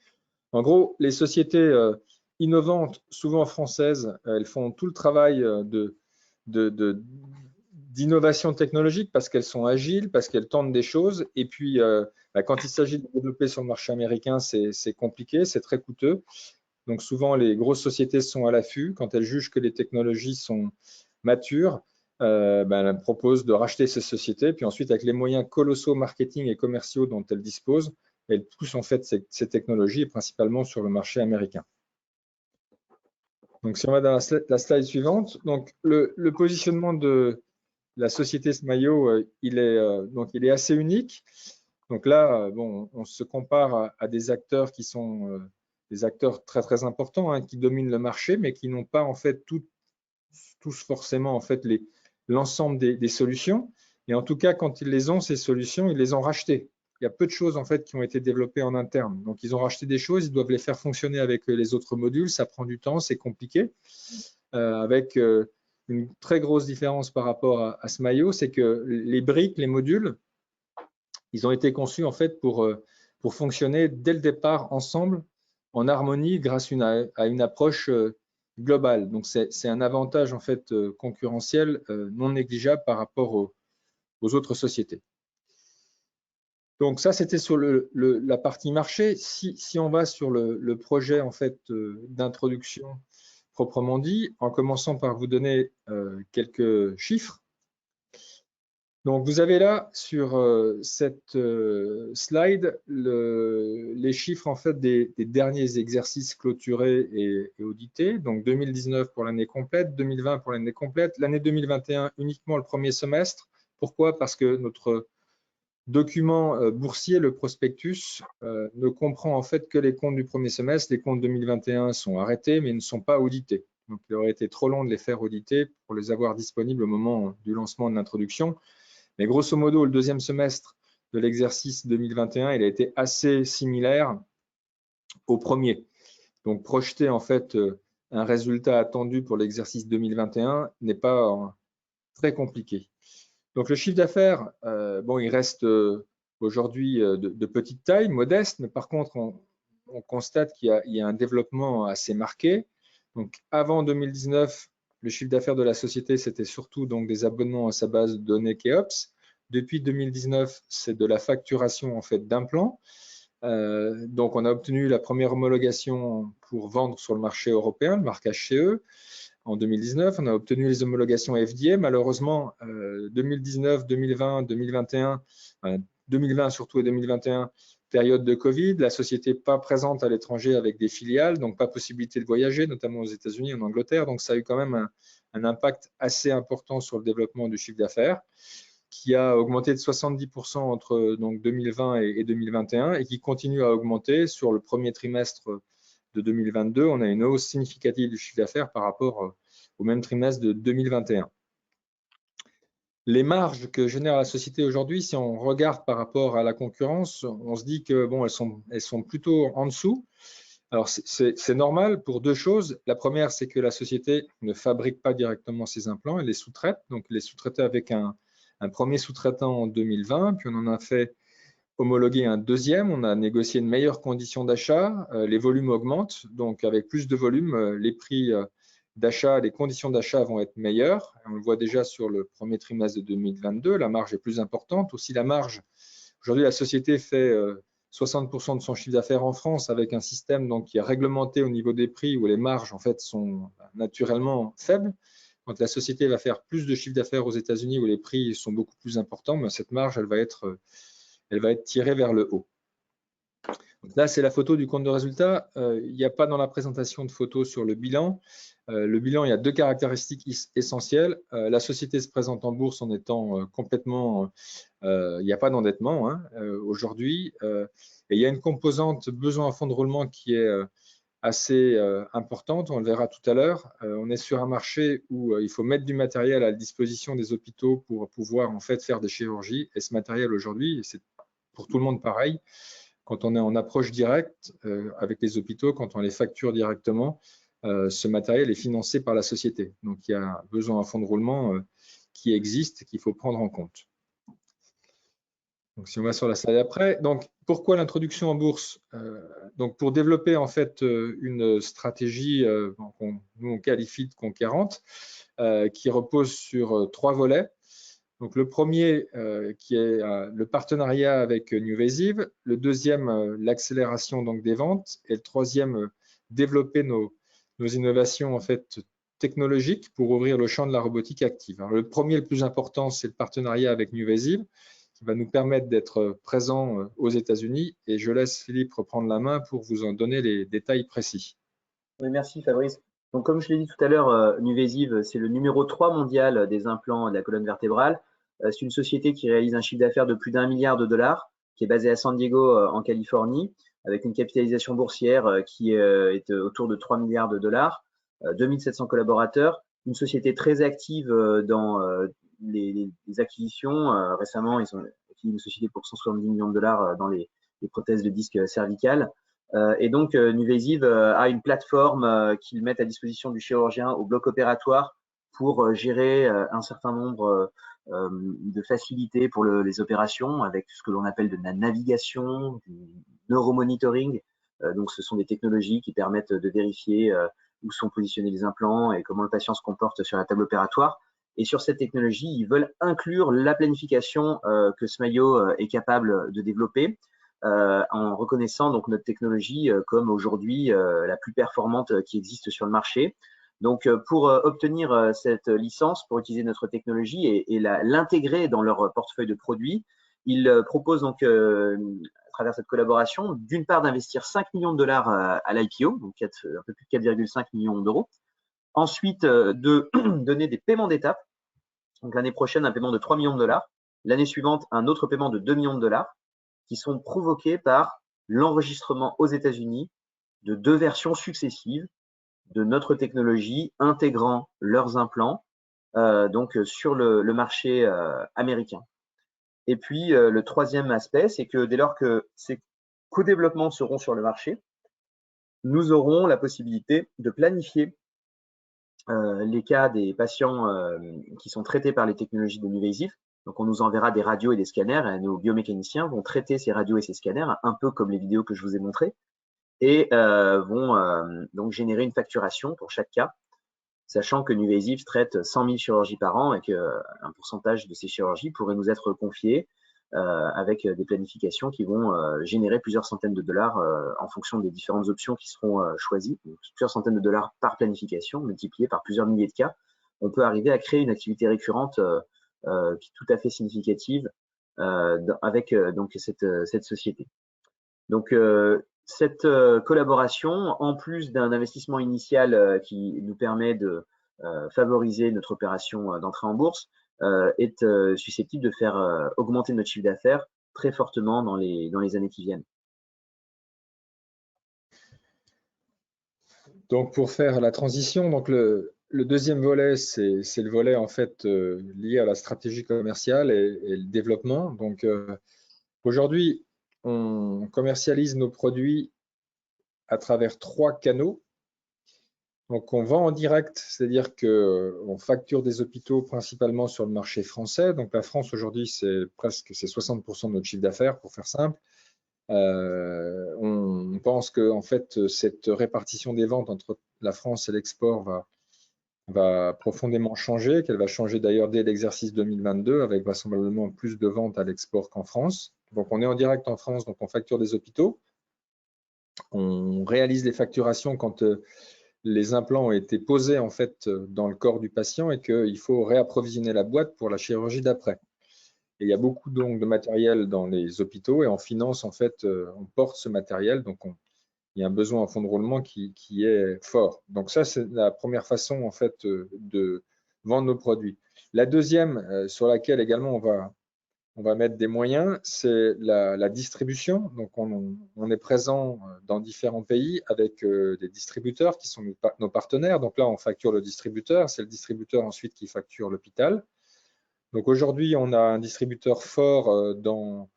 en gros, les sociétés innovantes, souvent françaises, elles font tout le travail d'innovation technologique parce qu'elles sont agiles, parce qu'elles tentent des choses. Et puis, quand il s'agit de développer sur le marché américain, c'est compliqué, c'est très coûteux. Donc, souvent, les grosses sociétés sont à l'affût. Quand elles jugent que les technologies sont matures, elles proposent de racheter ces sociétés. Puis ensuite, avec les moyens colossaux marketing et commerciaux dont elles disposent, elles poussent en fait ces technologies, principalement sur le marché américain. Donc, si on va dans la slide suivante, donc le positionnement de la société Smayo, il est assez unique. Donc là, bon, on se compare à des acteurs qui sont des acteurs très importants, hein, qui dominent le marché, mais qui n'ont pas en fait tous forcément en fait l'ensemble des solutions. Et en tout cas, quand ils les ont, ces solutions, ils les ont rachetées. Il y a peu de choses en fait qui ont été développées en interne. Donc, ils ont racheté des choses, ils doivent les faire fonctionner avec les autres modules. Ça prend du temps, c'est compliqué. Avec une très grosse différence par rapport à Smayo, c'est que les briques, les modules, ils ont été conçus en fait pour fonctionner dès le départ ensemble, en harmonie, grâce à une approche globale. Donc, c'est un avantage en fait concurrentiel non négligeable par rapport aux autres sociétés. Donc ça, c'était sur la partie marché. Si on va sur le projet en fait d'introduction proprement dit, en commençant par vous donner quelques chiffres. Donc vous avez là sur cette slide les chiffres en fait des derniers exercices clôturés et audités. Donc 2019 pour l'année complète, 2020 pour l'année complète, l'année 2021 uniquement le premier semestre. Pourquoi? Parce que notre document boursier, le prospectus, ne comprend en fait que les comptes du premier semestre. Les comptes 2021 sont arrêtés mais ne sont pas audités. Donc il aurait été trop long de les faire auditer pour les avoir disponibles au moment du lancement de l'introduction. Mais grosso modo, le deuxième semestre de l'exercice 2021, il a été assez similaire au premier. Donc projeter en fait un résultat attendu pour l'exercice 2021 n'est pas très compliqué. Donc le chiffre d'affaires, bon, il reste aujourd'hui de petite taille, modeste, mais par contre, on constate qu'il y a un développement assez marqué. Donc avant 2019, le chiffre d'affaires de la société, c'était surtout donc des abonnements à sa base de données Keops. Depuis 2019, c'est de la facturation en fait d'implants. Donc on a obtenu la première homologation pour vendre sur le marché européen, le marquage CE. En 2019, on a obtenu les homologations FDA. Malheureusement, 2019, 2020, 2021, 2020 surtout et 2021, période de Covid, la société pas présente à l'étranger avec des filiales, donc pas possibilité de voyager, notamment aux États-Unis, en Angleterre. Donc ça a eu quand même un impact assez important sur le développement du chiffre d'affaires, qui a augmenté de 70% entre donc 2020 et 2021 et qui continue à augmenter sur le premier trimestre de 2022. On a une hausse significative du chiffre d'affaires par rapport au même trimestre de 2021. Les marges que génère la société aujourd'hui, si on regarde par rapport à la concurrence, on se dit que bon, elles sont plutôt en dessous. Alors c'est normal pour deux choses. La première, c'est que la société ne fabrique pas directement ses implants, elle les sous-traite. Donc elle les sous-traitait avec un premier sous-traitant en 2020, puis on en a fait homologuer un deuxième, on a négocié une meilleure condition d'achat, les volumes augmentent, donc avec plus de volume, les prix d'achat, les conditions d'achat vont être meilleures. On le voit déjà sur le premier trimestre de 2022, la marge est plus importante. Aussi la marge, aujourd'hui la société fait 60% de son chiffre d'affaires en France avec un système donc, qui est réglementé au niveau des prix où les marges en fait sont naturellement faibles. Quand la société va faire plus de chiffre d'affaires aux États-Unis où les prix sont beaucoup plus importants, mais cette marge elle va être tirée vers le haut. Donc là, c'est la photo du compte de résultat. Il n'y a pas dans la présentation de photos sur le bilan. Le bilan, il y a deux caractéristiques essentielles. La société se présente en bourse en étant complètement… il n'y a pas d'endettement aujourd'hui. Et il y a une composante besoin en fonds de roulement qui est assez importante. On le verra tout à l'heure. On est sur un marché où il faut mettre du matériel à la disposition des hôpitaux pour pouvoir en fait faire des chirurgies. Et ce matériel aujourd'hui, c'est pour tout le monde pareil. Quand on est en approche directe avec les hôpitaux, quand on les facture directement, ce matériel est financé par la société. Donc, il y a besoin d'un fonds de roulement qui existe, qu'il faut prendre en compte. Donc, si on va sur la slide après, donc pourquoi l'introduction en bourse? Donc, pour développer en fait une stratégie nous on qualifie de conquérante, qui repose sur trois volets. Donc le premier qui est le partenariat avec NuVasive, le deuxième l'accélération donc des ventes et le troisième développer nos innovations en fait technologiques pour ouvrir le champ de la robotique active. Alors, le premier, le plus important, c'est le partenariat avec NuVasive qui va nous permettre d'être présents aux États-Unis et je laisse Philippe reprendre la main pour vous en donner les détails précis. Oui, merci Fabrice. Donc, comme je l'ai dit tout à l'heure, NuVasive, c'est le numéro 3 mondial des implants de la colonne vertébrale. C'est une société qui réalise un chiffre d'affaires de plus d'1 milliard de dollars, qui est basée à San Diego, en Californie, avec une capitalisation boursière qui est autour de 3 milliards de dollars, 2700 collaborateurs, une société très active dans les acquisitions. Récemment, ils ont acquis une société pour 170 millions de dollars dans les prothèses de disque cervical. Et donc, NuVasive a une plateforme qu'ils mettent à disposition du chirurgien au bloc opératoire pour gérer un certain nombre de facilités pour les opérations avec ce que l'on appelle de la navigation, du neuromonitoring. Donc, ce sont des technologies qui permettent de vérifier où sont positionnés les implants et comment le patient se comporte sur la table opératoire. Et sur cette technologie, ils veulent inclure la planification que Smayo est capable de développer, en reconnaissant donc notre technologie comme aujourd'hui la plus performante qui existe sur le marché. Donc, pour obtenir cette licence, pour utiliser notre technologie et l'intégrer dans leur portefeuille de produits, ils proposent donc, à travers cette collaboration, d'une part d'investir 5 millions de dollars à l'IPO, donc un peu plus de 4,5 millions d'euros. Ensuite, de donner des paiements d'étape. Donc, l'année prochaine, un paiement de 3 millions de dollars. L'année suivante, un autre paiement de 2 millions de dollars qui sont provoqués par l'enregistrement aux États-Unis de 2 versions successives de notre technologie intégrant leurs implants donc sur le marché américain. Et puis, le troisième aspect, c'est que dès lors que ces co-développements seront sur le marché, nous aurons la possibilité de planifier les cas des patients qui sont traités par les technologies de NuVasive. Donc, on nous enverra des radios et des scanners et nos biomécaniciens vont traiter ces radios et ces scanners, un peu comme les vidéos que je vous ai montrées, et vont donc générer une facturation pour chaque cas, sachant que NuVasive traite 100 000 chirurgies par an et qu'un pourcentage de ces chirurgies pourrait nous être confié avec des planifications qui vont générer plusieurs centaines de dollars en fonction des différentes options qui seront choisies. Donc, plusieurs centaines de dollars par planification, multipliés par plusieurs milliers de cas. On peut arriver à créer une activité récurrente qui est tout à fait significative avec donc cette société. Donc, cette collaboration, en plus d'un investissement initial qui nous permet de favoriser notre opération d'entrée en bourse, est susceptible de faire augmenter notre chiffre d'affaires très fortement dans les années qui viennent. Donc, pour faire la transition, donc le deuxième volet, c'est le volet en fait lié à la stratégie commerciale et le développement. Donc, aujourd'hui, on commercialise nos produits à travers 3 canaux. Donc, on vend en direct, c'est-à-dire qu'on facture des hôpitaux principalement sur le marché français. Donc, la France aujourd'hui, c'est 60% de notre chiffre d'affaires, pour faire simple. On pense que en fait, cette répartition des ventes entre la France et l'export va profondément changer, qu'elle va changer d'ailleurs dès l'exercice 2022, avec vraisemblablement plus de ventes à l'export qu'en France. Donc, on est en direct en France, donc on facture des hôpitaux. On réalise les facturations quand les implants ont été posés en fait dans le corps du patient et qu'il faut réapprovisionner la boîte pour la chirurgie d'après. Et il y a beaucoup donc de matériel dans les hôpitaux et en finance en fait on porte ce matériel, donc il y a un besoin en fonds de roulement qui est fort. Donc ça c'est la première façon en fait de vendre nos produits. La deuxième sur laquelle également on va mettre des moyens, c'est la distribution. Donc, on est présent dans différents pays avec des distributeurs qui sont nos partenaires. Donc là, on facture le distributeur. C'est le distributeur ensuite qui facture l'hôpital. Donc aujourd'hui, on a un distributeur fort dans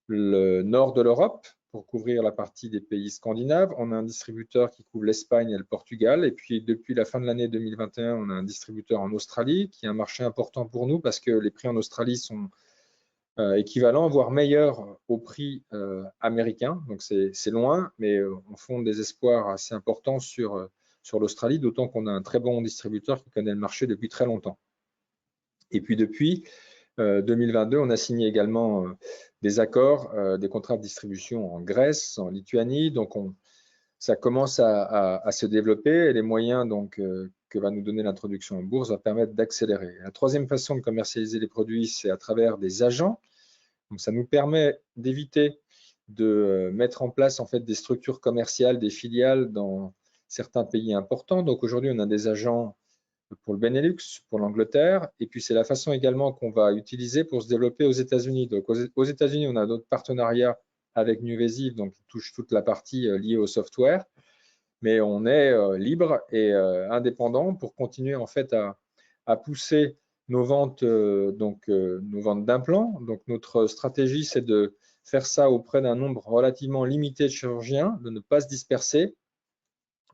le nord de l'Europe pour couvrir la partie des pays scandinaves. On a un distributeur qui couvre l'Espagne et le Portugal. Et puis, depuis la fin de l'année 2021, on a un distributeur en Australie qui est un marché important pour nous parce que les prix en Australie sont équivalent, voire meilleur au prix américain. Donc c'est loin, mais on fonde des espoirs assez importants sur l'Australie, d'autant qu'on a un très bon distributeur qui connaît le marché depuis très longtemps. Et puis depuis 2022, on a signé également des accords, des contrats de distribution en Grèce, en Lituanie. Donc ça commence à se développer et les moyens donc, que va nous donner l'introduction en bourse va permettre d'accélérer. La troisième façon de commercialiser les produits, c'est à travers des agents. Donc, ça nous permet d'éviter de mettre en place en fait des structures commerciales, des filiales dans certains pays importants. Donc aujourd'hui, on a des agents pour le Benelux, pour l'Angleterre, et puis c'est la façon également qu'on va utiliser pour se développer aux États-Unis. Donc aux États-Unis, on a d'autres partenariats avec NuVasive, donc qui touche toute la partie liée au software, mais on est libre et indépendant pour continuer en fait à pousser nos ventes, nos ventes d'implants. Donc notre stratégie, c'est de faire ça auprès d'un nombre relativement limité de chirurgiens, de ne pas se disperser,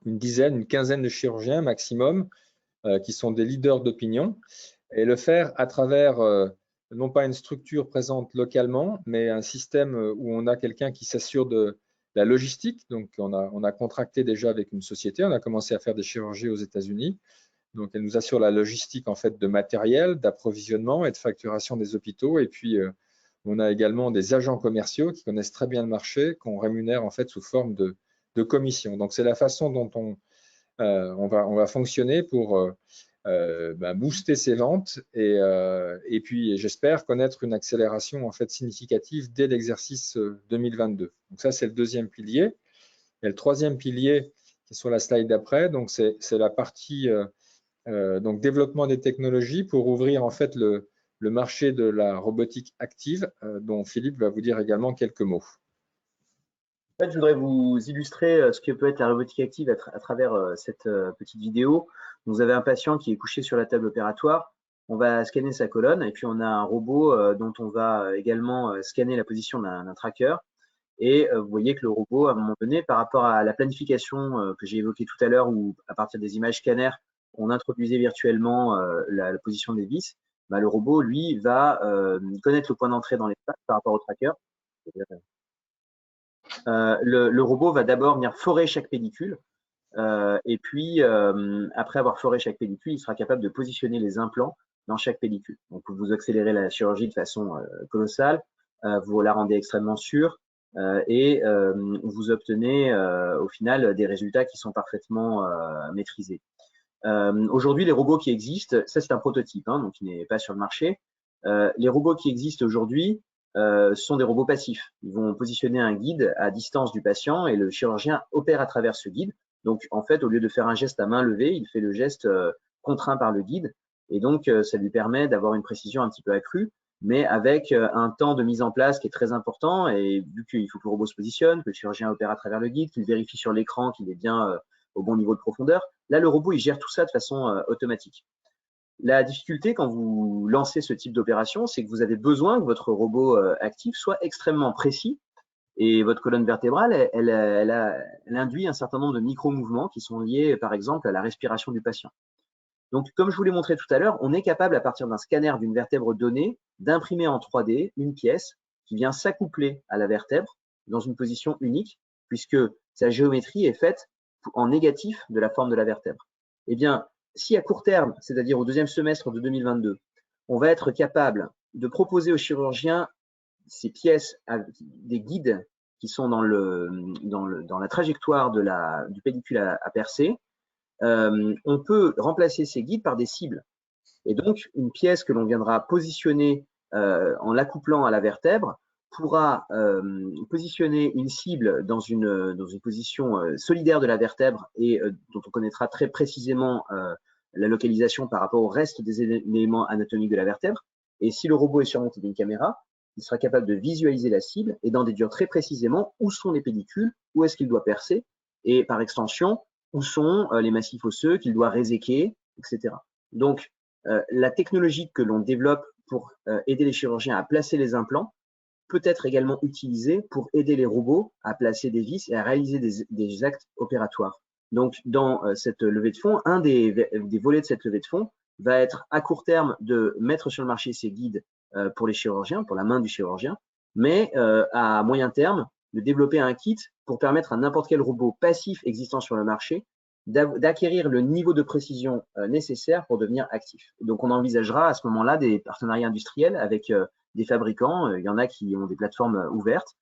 une dizaine, une quinzaine de chirurgiens maximum, qui sont des leaders d'opinion, et le faire à travers non pas une structure présente localement, mais un système où on a quelqu'un qui s'assure de la logistique. Donc on a contracté déjà avec une société, on a commencé à faire des chirurgies aux États-Unis. Donc, elle nous assure la logistique en fait de matériel, d'approvisionnement et de facturation des hôpitaux. Et puis, on a également des agents commerciaux qui connaissent très bien le marché, qu'on rémunère en fait sous forme de commission. Donc, c'est la façon dont on va fonctionner pour booster ses ventes et puis j'espère connaître une accélération en fait significative dès l'exercice 2022. Donc ça, c'est le deuxième pilier. Et le troisième pilier qui est sur la slide d'après, donc c'est la partie donc développement des technologies pour ouvrir en fait le marché de la robotique active, dont Philippe va vous dire également quelques mots. En fait, je voudrais vous illustrer ce que peut être la robotique active à travers cette petite vidéo. Vous avez un patient qui est couché sur la table opératoire. On va scanner sa colonne et puis on a un robot dont on va également scanner la position d'un tracker. Et vous voyez que le robot, à un moment donné, par rapport à la planification que j'ai évoquée tout à l'heure, où à partir des images scanner, on introduisait virtuellement la position des vis, bah, le robot, lui, va connaître le point d'entrée dans l'espace par rapport au tracker. Le robot va d'abord venir forer chaque pellicule et puis après avoir foré chaque pellicule, il sera capable de positionner les implants dans chaque pellicule. Donc vous accélérez la chirurgie de façon colossale, vous la rendez extrêmement sûre et vous obtenez au final des résultats qui sont parfaitement maîtrisés. Aujourd'hui, les robots qui existent, ça c'est un prototype, hein, donc il n'est pas sur le marché. Les robots qui existent aujourd'hui sont des robots passifs. Ils vont positionner un guide à distance du patient et le chirurgien opère à travers ce guide. Donc, en fait, au lieu de faire un geste à main levée, il fait le geste contraint par le guide. Et donc, ça lui permet d'avoir une précision un petit peu accrue, mais avec un temps de mise en place qui est très important. Et vu qu'il faut que le robot se positionne, que le chirurgien opère à travers le guide, qu'il vérifie sur l'écran qu'il est bien au bon niveau de profondeur, là, le robot, il gère tout ça de façon automatique. La difficulté quand vous lancez ce type d'opération, c'est que vous avez besoin que votre robot actif soit extrêmement précis et votre colonne vertébrale, elle induit un certain nombre de micro-mouvements qui sont liés, par exemple, à la respiration du patient. Donc, comme je vous l'ai montré tout à l'heure, on est capable, à partir d'un scanner d'une vertèbre donnée, d'imprimer en 3D une pièce qui vient s'accoupler à la vertèbre dans une position unique, puisque sa géométrie est faite en négatif de la forme de la vertèbre. Eh bien, si à court terme, c'est-à-dire au deuxième semestre de 2022, on va être capable de proposer aux chirurgiens ces pièces, des guides qui sont dans la trajectoire du pellicule à percer, on peut remplacer ces guides par des cibles. Et donc, une pièce que l'on viendra positionner en l'accouplant à la vertèbre pourra positionner une cible dans une position solidaire de la vertèbre et dont on connaîtra très précisément la localisation par rapport au reste des éléments anatomiques de la vertèbre. Et si le robot est surmonté d'une caméra, il sera capable de visualiser la cible et d'en déduire très précisément où sont les pellicules, où est-ce qu'il doit percer, et par extension, où sont les massifs osseux qu'il doit réséquer, etc. Donc, la technologie que l'on développe pour aider les chirurgiens à placer les implants peut être également utilisée pour aider les robots à placer des vis et à réaliser des actes opératoires. Donc, dans cette levée de fonds, un des volets de cette levée de fonds va être à court terme de mettre sur le marché ces guides pour les chirurgiens, pour la main du chirurgien, mais à moyen terme, de développer un kit pour permettre à n'importe quel robot passif existant sur le marché d'acquérir le niveau de précision nécessaire pour devenir actif. Donc, on envisagera à ce moment-là des partenariats industriels avec des fabricants. Il y en a qui ont des plateformes ouvertes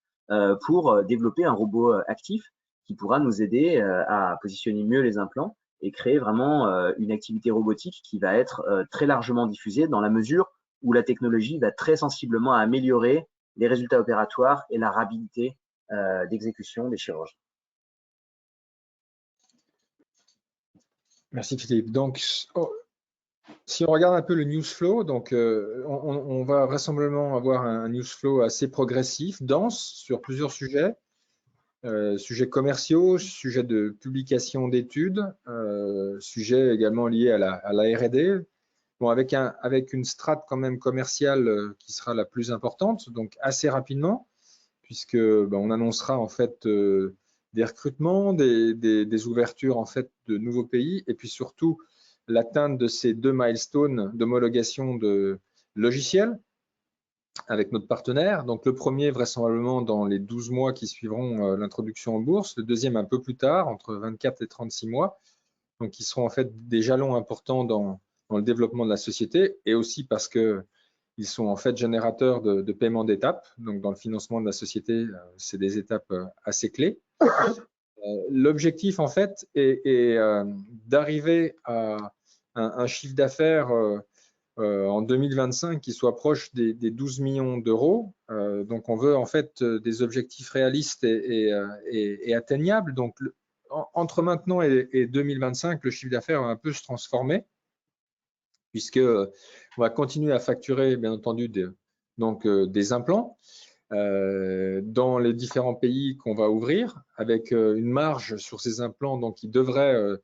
pour développer un robot actif qui pourra nous aider à positionner mieux les implants et créer vraiment une activité robotique qui va être très largement diffusée dans la mesure où la technologie va très sensiblement améliorer les résultats opératoires et la rapidité d'exécution des chirurgiens. Merci Philippe. Donc, si on regarde un peu le news flow, donc on va vraisemblablement avoir un news flow assez progressif, dense sur plusieurs sujets. Sujets commerciaux, sujets de publication d'études, sujets également liés à la R&D. Bon, avec une strate quand même commerciale qui sera la plus importante, donc assez rapidement, puisque on annoncera en fait des recrutements, des ouvertures en fait de nouveaux pays, et puis surtout l'atteinte de ces 2 milestones d'homologation de logiciels avec notre partenaire. Donc le premier vraisemblablement dans les 12 mois qui suivront l'introduction en bourse, le deuxième un peu plus tard, entre 24 et 36 mois. donc qui seront en fait des jalons importants dans le développement de la société, et aussi parce que ils sont en fait générateurs de paiement d'étapes. Donc dans le financement de la société, c'est des étapes assez clés. L'objectif en fait est d'arriver à un chiffre d'affaires en 2025 qui soit proche des 12 millions d'euros. Donc on veut en fait des objectifs réalistes et atteignables. Donc entre maintenant et 2025, le chiffre d'affaires va un peu se transformer, puisque on va continuer à facturer bien entendu des implants dans les différents pays qu'on va ouvrir, avec une marge sur ces implants donc qui devrait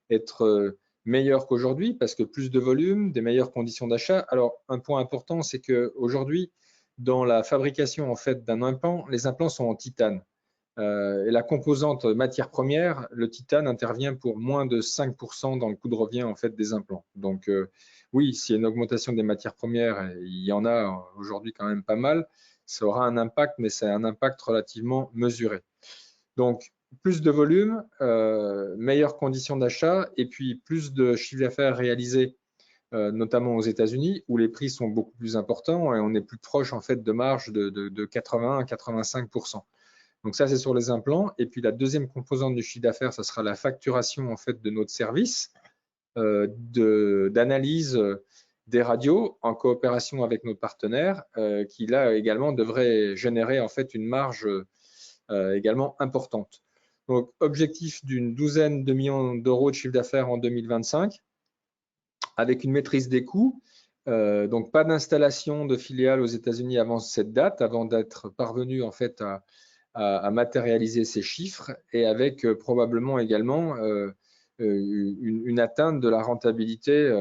être meilleure qu'aujourd'hui, parce que plus de volume, des meilleures conditions d'achat. Alors un point important, c'est qu'aujourd'hui, dans la fabrication en fait d'un implant, les implants sont en titane. Et la composante matière première, le titane, intervient pour moins de 5% dans le coût de revient en fait des implants. Donc oui, s'il y a une augmentation des matières premières, et il y en a aujourd'hui quand même pas mal, ça aura un impact, mais c'est un impact relativement mesuré. Donc plus de volume, meilleures conditions d'achat, et puis plus de chiffre d'affaires réalisé, notamment aux États-Unis, où les prix sont beaucoup plus importants et on est plus proche en fait de marge de 80 à 85%. Donc ça, c'est sur les implants. Et puis la deuxième composante du chiffre d'affaires, ça sera la facturation en fait de notre service d'analyse des radios en coopération avec nos partenaires, qui là également devrait générer en fait une marge également importante. Donc objectif d'une douzaine de millions d'euros de chiffre d'affaires en 2025, avec une maîtrise des coûts. Donc pas d'installation de filiales aux États-Unis avant cette date, avant d'être parvenu en fait à matérialiser ces chiffres, et avec probablement également une atteinte de la rentabilité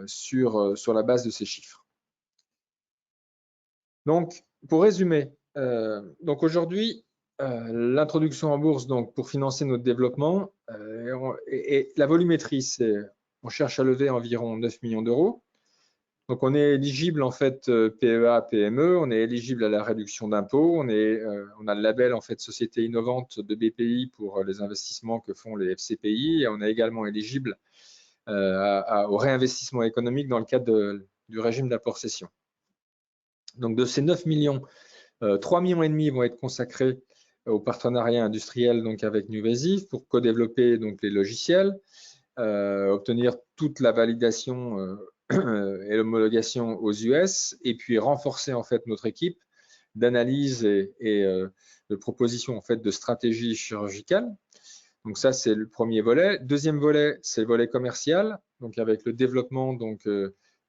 sur la base de ces chiffres. Donc, pour résumer, donc aujourd'hui, l'introduction en bourse donc, pour financer notre développement et la volumétrie, c'est on cherche à lever environ 9 millions d'euros. Donc, on est éligible en fait PEA, PME, on est éligible à la réduction d'impôts, on a le label en fait Société innovante de BPI pour les investissements que font les FCPI, et on est également éligible au réinvestissement économique dans le cadre du régime d'apport-cession. Donc, de ces 9 millions, 3,5 millions vont être consacrés au partenariat industriel donc avec Nuvasive pour co-développer donc les logiciels, obtenir toute la validation et l'homologation aux US, et puis renforcer en fait notre équipe d'analyse et de proposition en fait de stratégie chirurgicale. Donc ça, c'est le premier volet. Deuxième volet, c'est le volet commercial, donc avec le développement donc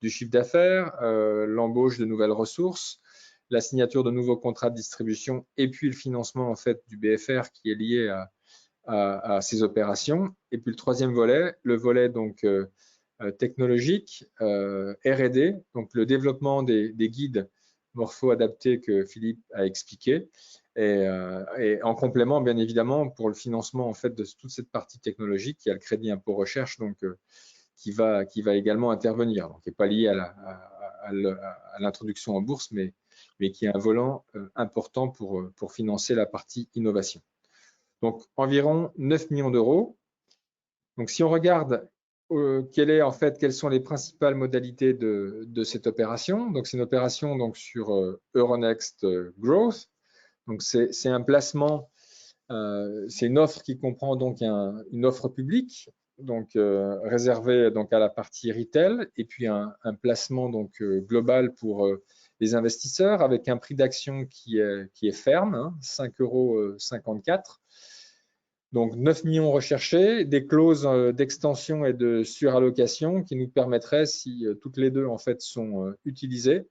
du chiffre d'affaires, l'embauche de nouvelles ressources, la signature de nouveaux contrats de distribution, et puis le financement en fait du BFR qui est lié à ces opérations. Et puis le troisième volet, le volet donc technologique, R&D, donc le développement des guides morpho-adaptés que Philippe a expliqué, et en complément bien évidemment pour le financement en fait de toute cette partie technologique, il y a le crédit impôt recherche donc qui va également intervenir, donc qui n'est pas lié à l'introduction en bourse, mais qui est un volant important pour financer la partie innovation. Donc environ 9 millions d'euros. Donc si on regarde quelles sont les principales modalités de cette opération, donc c'est une opération donc sur Euronext Growth. Donc c'est un placement, c'est une offre qui comprend donc une offre publique, donc réservée donc à la partie retail, et puis un placement donc global pour les investisseurs avec un prix d'action qui est ferme, hein, 5,54 €. Donc 9 millions recherchés, des clauses d'extension et de surallocation qui nous permettraient, si toutes les deux en fait sont utilisées,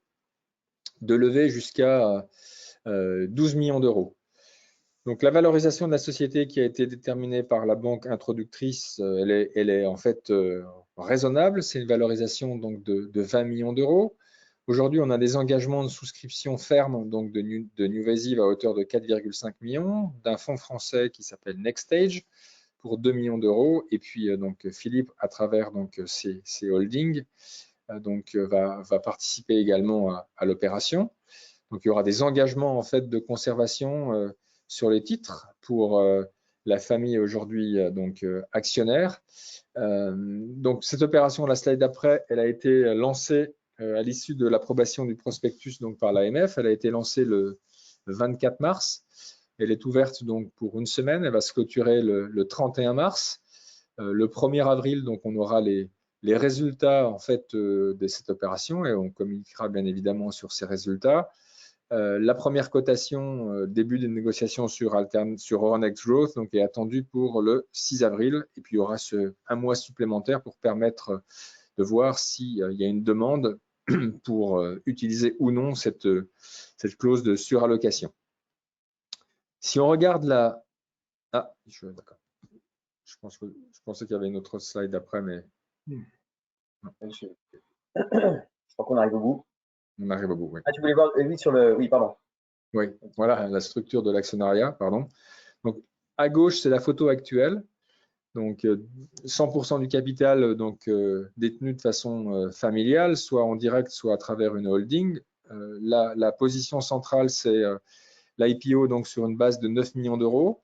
de lever jusqu'à 12 millions d'euros. Donc la valorisation de la société qui a été déterminée par la banque introductrice, elle est en fait raisonnable. C'est une valorisation donc de 20 millions d'euros. Aujourd'hui, on a des engagements de souscription fermes donc de Nuvasive à hauteur de 4,5 millions, d'un fonds français qui s'appelle NextStage pour 2 millions d'euros, et puis donc Philippe, à travers donc ses holdings, donc va participer également à l'opération. Donc il y aura des engagements en fait de conservation sur les titres pour La famille est aujourd'hui donc actionnaire. Donc cette opération, la slide d'après, elle a été lancée à l'issue de l'approbation du prospectus donc par l'AMF. Elle a été lancée le 24 mars. Elle est ouverte donc pour une semaine. Elle va se clôturer le 31 mars. Le 1er avril, donc on aura les résultats en fait de cette opération et on communiquera bien évidemment sur ces résultats. La première cotation, début des négociations sur Euronext Growth, donc, est attendue pour le 6 avril. Et puis, il y aura un mois supplémentaire pour permettre de voir s'il y a une demande pour utiliser ou non cette clause de surallocation. Si on regarde la… Ah, d'accord. Je pensais qu'il y avait une autre slide après, mais… Je crois qu'on arrive au bout. On arrive au bout, oui. Ah, tu voulais voir oui, sur le… Oui, pardon. Oui, voilà la structure de l'actionnariat, pardon. Donc, à gauche, c'est la photo actuelle. Donc, 100% du capital donc, détenu de façon familiale, soit en direct, soit à travers une holding. La position centrale, c'est l'IPO donc, sur une base de 9 millions d'euros.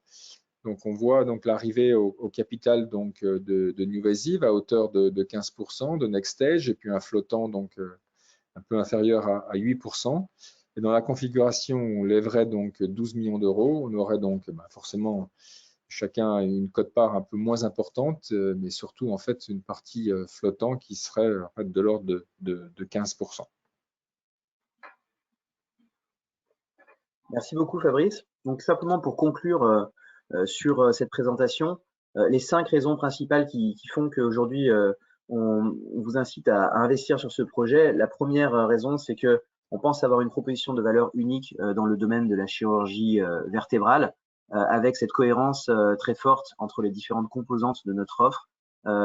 Donc, on voit donc l'arrivée au capital donc, de Nuvasive à hauteur de 15%, de Nextage, et puis un flottant donc, un peu inférieur à 8%. Et dans la configuration où on lèverait donc 12 millions d'euros, on aurait donc forcément chacun une quote-part un peu moins importante, mais surtout en fait une partie flottant qui serait en fait, de l'ordre de 15%. Merci beaucoup Fabrice. Donc simplement pour conclure sur cette présentation, les 5 raisons principales qui font qu'aujourd'hui on vous incite à investir sur ce projet. La première raison, c'est que on pense avoir une proposition de valeur unique dans le domaine de la chirurgie vertébrale, avec cette cohérence très forte entre les différentes composantes de notre offre,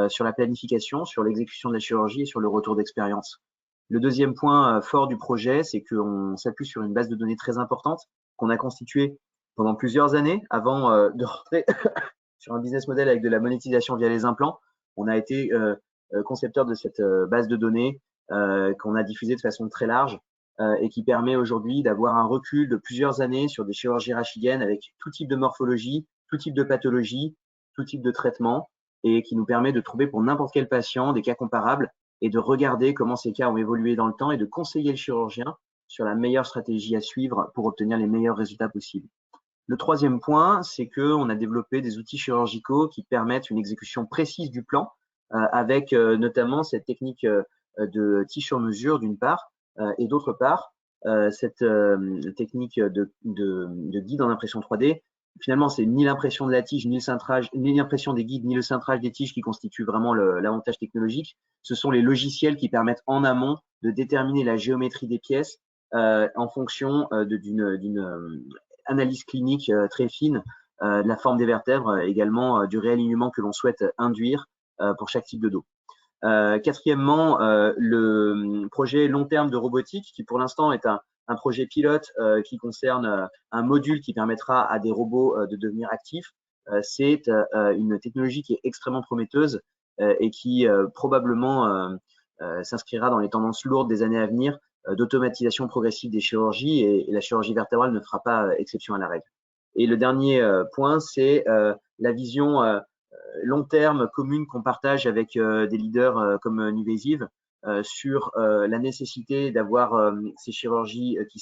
sur la planification, sur l'exécution de la chirurgie et sur le retour d'expérience. Le deuxième point fort du projet, c'est qu'on s'appuie sur une base de données très importante qu'on a constituée pendant plusieurs années avant de rentrer sur un business model avec de la monétisation via les implants. On a été concepteur de cette base de données qu'on a diffusée de façon très large et qui permet aujourd'hui d'avoir un recul de plusieurs années sur des chirurgies rachidiennes avec tout type de morphologie, tout type de pathologie, tout type de traitement et qui nous permet de trouver pour n'importe quel patient des cas comparables et de regarder comment ces cas ont évolué dans le temps et de conseiller le chirurgien sur la meilleure stratégie à suivre pour obtenir les meilleurs résultats possibles. Le troisième point, c'est qu'on a développé des outils chirurgicaux qui permettent une exécution précise du plan, avec notamment cette technique de tige sur mesure d'une part, et d'autre part, cette technique de guide en impression 3D. Finalement, c'est ni l'impression de la tige, ni le cintrage, ni l'impression des guides, ni le cintrage des tiges qui constituent vraiment l'avantage technologique. Ce sont les logiciels qui permettent en amont de déterminer la géométrie des pièces en fonction d'une analyse clinique très fine de la forme des vertèbres, également du réalignement que l'on souhaite induire pour chaque type de dos. Quatrièmement, le projet long terme de robotique, qui pour l'instant est un projet pilote qui concerne un module qui permettra à des robots de devenir actifs. C'est une technologie qui est extrêmement prometteuse et qui probablement s'inscrira dans les tendances lourdes des années à venir d'automatisation progressive des chirurgies et la chirurgie vertébrale ne fera pas exception à la règle. Et le dernier point, c'est la vision long terme commune qu'on partage avec des leaders comme Nuvasive sur la nécessité d'avoir ces chirurgies qui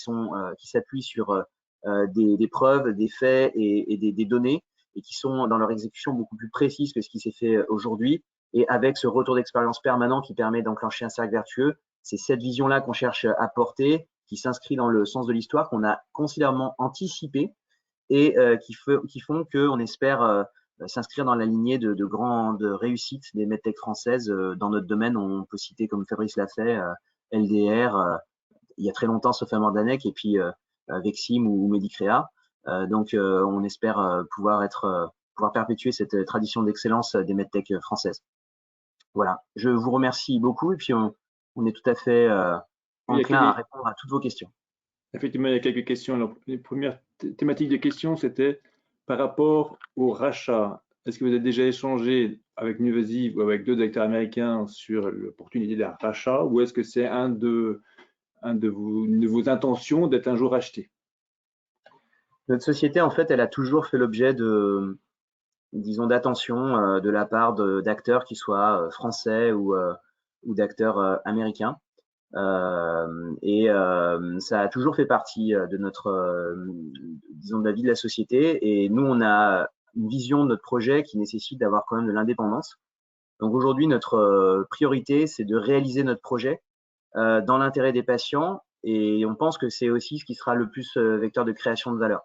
s'appuient sur des preuves, des faits et des données et qui sont dans leur exécution beaucoup plus précises que ce qui s'est fait aujourd'hui et avec ce retour d'expérience permanent qui permet d'enclencher un cercle vertueux. C'est cette vision-là qu'on cherche à porter, qui s'inscrit dans le sens de l'histoire, qu'on a considérablement anticipé et qui font qu'on espère s'inscrire dans la lignée de grandes réussites des medtech françaises dans notre domaine. On peut citer, comme Fabrice l'a fait, LDR, il y a très longtemps, Sofia Mordanec, et puis Vexim ou Medicrea. Donc, on espère pouvoir perpétuer cette tradition d'excellence des medtech françaises. Voilà, je vous remercie beaucoup et puis on est tout à fait enclin à répondre à toutes vos questions. Effectivement, il y a quelques questions. Alors, les premières thématiques de questions, c'était par rapport au rachat. Est-ce que vous avez déjà échangé avec Nuvasive ou avec d'autres acteurs américains sur l'opportunité d'un rachat ou est-ce que c'est une de vos intentions d'être un jour acheté? Notre société, en fait, elle a toujours fait l'objet de disons, d'attention de la part d'acteurs qui soient français ou d'acteurs américains. Ça a toujours fait partie de notre, disons, de la vie de la société. Et nous, on a une vision de notre projet qui nécessite d'avoir quand même de l'indépendance. Donc aujourd'hui, notre priorité, c'est de réaliser notre projet dans l'intérêt des patients. Et on pense que c'est aussi ce qui sera le plus vecteur de création de valeur.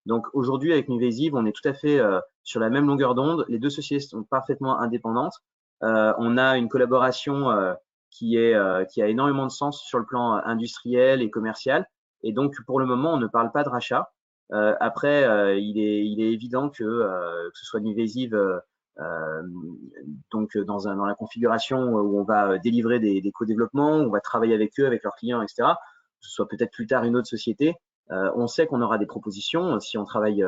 Donc aujourd'hui, avec Nuvasive, on est tout à fait sur la même longueur d'onde. Les deux sociétés sont parfaitement indépendantes. On a une collaboration qui a énormément de sens sur le plan industriel et commercial. Et donc, pour le moment, on ne parle pas de rachat. Après, il est évident que ce soit Nuvasive, donc dans la configuration où on va délivrer des co-développements, on va travailler avec eux, avec leurs clients, etc. Que ce soit peut-être plus tard une autre société. On sait qu'on aura des propositions. Si on travaille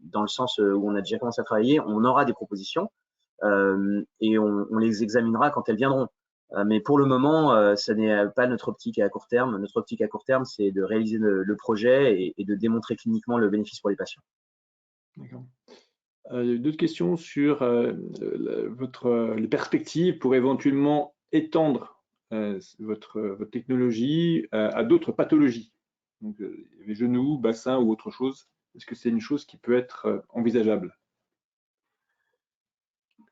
dans le sens où on a déjà commencé à travailler, on aura des propositions et on les examinera quand elles viendront. Mais pour le moment, ça n'est pas notre optique à court terme. Notre optique à court terme, c'est de réaliser le projet et de démontrer cliniquement le bénéfice pour les patients. D'accord. D'autres questions sur les perspectives pour éventuellement étendre votre technologie à d'autres pathologies, donc les genoux, bassins ou autre chose. Est-ce que c'est une chose qui peut être envisageable?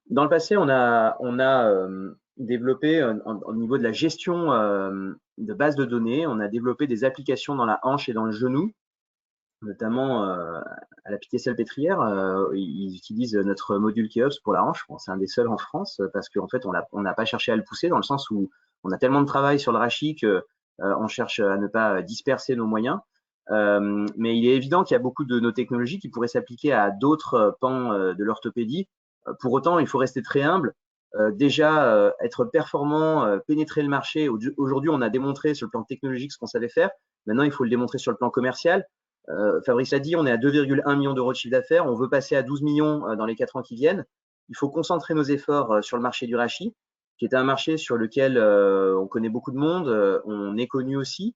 Dans le passé, on a développé au niveau de la gestion de bases de données, on a développé des applications dans la hanche et dans le genou, notamment à la Pitié-Salpêtrière. Ils utilisent notre module Keops pour la hanche. Bon, c'est un des seuls en France parce qu'en fait, on n'a pas cherché à le pousser dans le sens où on a tellement de travail sur le rachis qu'on cherche à ne pas disperser nos moyens. Mais il est évident qu'il y a beaucoup de nos technologies qui pourraient s'appliquer à d'autres pans de l'orthopédie. Pour autant, il faut rester très humble. Déjà, être performant, pénétrer le marché. Aujourd'hui, on a démontré sur le plan technologique ce qu'on savait faire. Maintenant, il faut le démontrer sur le plan commercial. Fabrice l'a dit, on est à 2,1 millions d'euros de chiffre d'affaires. On veut passer à 12 millions dans les 4 ans qui viennent. Il faut concentrer nos efforts sur le marché du rachis, qui est un marché sur lequel on connaît beaucoup de monde, on est connu aussi,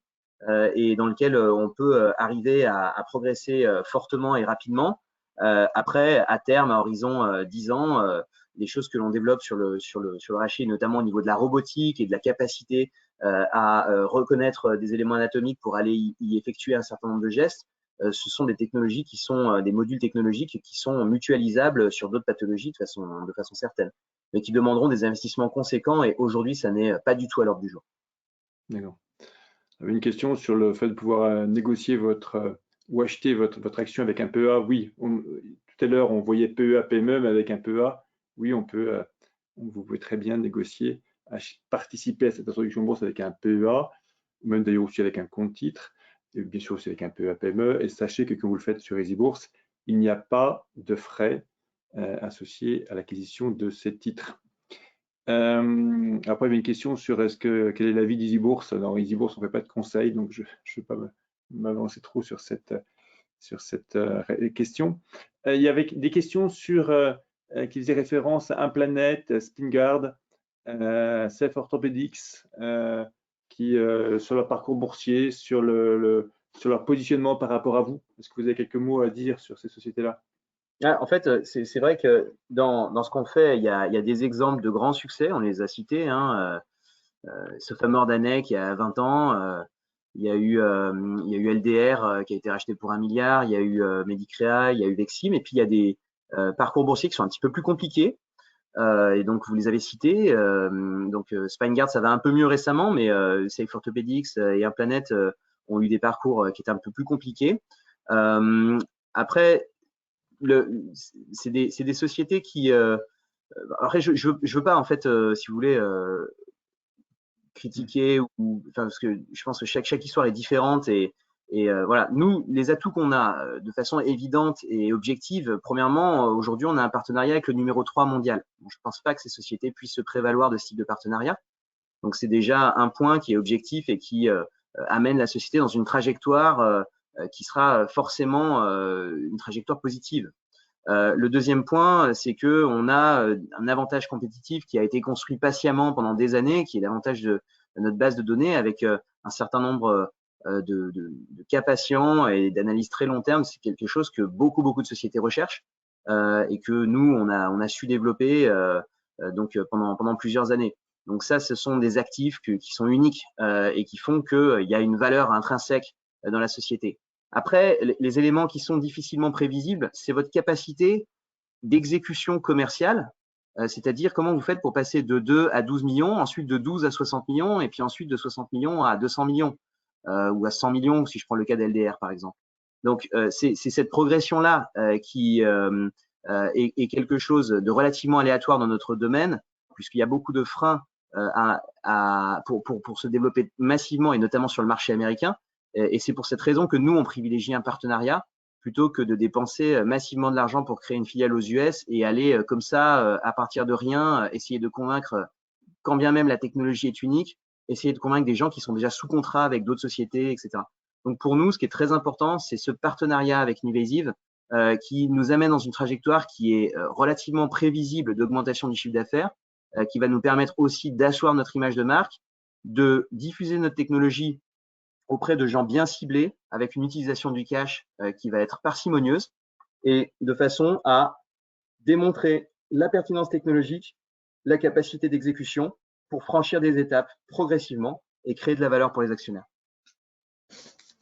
et dans lequel on peut arriver à progresser fortement et rapidement. Après, à terme, à horizon 10 ans, les choses que l'on développe sur le rachis, notamment au niveau de la robotique et de la capacité à reconnaître des éléments anatomiques pour aller y effectuer un certain nombre de gestes, ce sont des technologies qui sont des modules technologiques qui sont mutualisables sur d'autres pathologies de façon certaine, mais qui demanderont des investissements conséquents et aujourd'hui, ça n'est pas du tout à l'ordre du jour. D'accord. J'avais une question sur le fait de pouvoir négocier ou acheter votre action avec un PEA. Oui, tout à l'heure, on voyait PEA, PME, mais avec un PEA, oui, vous pouvez très bien négocier, participer à cette introduction en bourse avec un PEA, ou même d'ailleurs aussi avec un compte titre, et bien sûr aussi avec un PEA, PME. Et sachez que quand vous le faites sur EasyBourse, il n'y a pas de frais associés à l'acquisition de ces titres. Après, il y avait une question sur quel est l'avis d'EasyBourse. Dans EasyBourse, on ne fait pas de conseils, donc je ne vais pas m'avancer trop sur cette question. Il y avait des questions qui faisaient référence à Implanet, SpinGuard, Safe Orthopedics, sur leur parcours boursier, sur leur positionnement par rapport à vous. Est-ce que vous avez quelques mots à dire sur ces sociétés-là? En fait, c'est vrai que dans ce qu'on fait, il y a des exemples de grands succès, on les a cités, hein, Sofamor Danec il y a 20 ans, il y a eu LDR qui a été racheté pour 1 milliard, il y a eu Medicrea, il y a eu Vexim, et puis il y a des parcours boursiers qui sont un petit peu plus compliqués, et donc vous les avez cités. Donc SpineGuard, ça va un peu mieux récemment, mais Safe Orthopedics et Implanet ont eu des parcours qui étaient un peu plus compliqués. Après, c'est des sociétés qui après je veux pas en fait si vous voulez critiquer ou enfin parce que je pense que chaque histoire est différente et voilà, nous les atouts qu'on a de façon évidente et objective, premièrement aujourd'hui on a un partenariat avec le numéro 3 mondial. Je pense pas que ces sociétés puissent se prévaloir de ce type de partenariat, donc c'est déjà un point qui est objectif et qui amène la société dans une trajectoire qui sera forcément une trajectoire positive. Le deuxième point, c'est que on a un avantage compétitif qui a été construit patiemment pendant des années, qui est l'avantage de notre base de données avec un certain nombre de cas patients et d'analyses très long terme. C'est quelque chose que beaucoup de sociétés recherchent. et que nous, on a su développer pendant plusieurs années. Donc ça, ce sont des actifs qui sont uniques et qui font qu'il y a une valeur intrinsèque dans la société. Après, les éléments qui sont difficilement prévisibles, c'est votre capacité d'exécution commerciale, c'est-à-dire comment vous faites pour passer de 2 à 12 millions, ensuite de 12 à 60 millions, et puis ensuite de 60 millions à 200 millions, ou à 100 millions, si je prends le cas d'LDR par exemple. Donc, c'est cette progression-là qui est quelque chose de relativement aléatoire dans notre domaine, puisqu'il y a beaucoup de freins pour se développer massivement, et notamment sur le marché américain. Et c'est pour cette raison que nous, on privilégie un partenariat plutôt que de dépenser massivement de l'argent pour créer une filiale aux US et aller comme ça, à partir de rien, essayer de convaincre, quand bien même la technologie est unique, essayer de convaincre des gens qui sont déjà sous contrat avec d'autres sociétés, etc. Donc pour nous, ce qui est très important, c'est ce partenariat avec Nuvasive qui nous amène dans une trajectoire qui est relativement prévisible d'augmentation du chiffre d'affaires, qui va nous permettre aussi d'asseoir notre image de marque, de diffuser notre technologie auprès de gens bien ciblés, avec une utilisation du cash qui va être parcimonieuse, et de façon à démontrer la pertinence technologique, la capacité d'exécution pour franchir des étapes progressivement et créer de la valeur pour les actionnaires.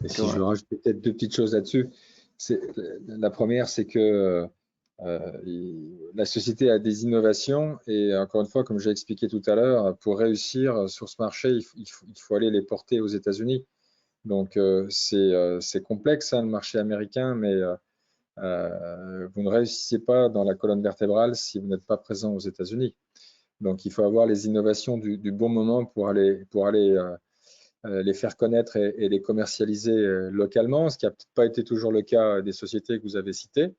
Et si je veux rajouter peut-être 2 petites choses là-dessus, la première, c'est que la société a des innovations et encore une fois, comme j'ai expliqué tout à l'heure, pour réussir sur ce marché, il faut aller les porter aux États-Unis. Donc, c'est complexe, hein, le marché américain, mais vous ne réussissez pas dans la colonne vertébrale si vous n'êtes pas présent aux États-Unis. Donc, il faut avoir les innovations du bon moment pour aller les faire connaître et les commercialiser localement, ce qui n'a peut-être pas été toujours le cas des sociétés que vous avez citées.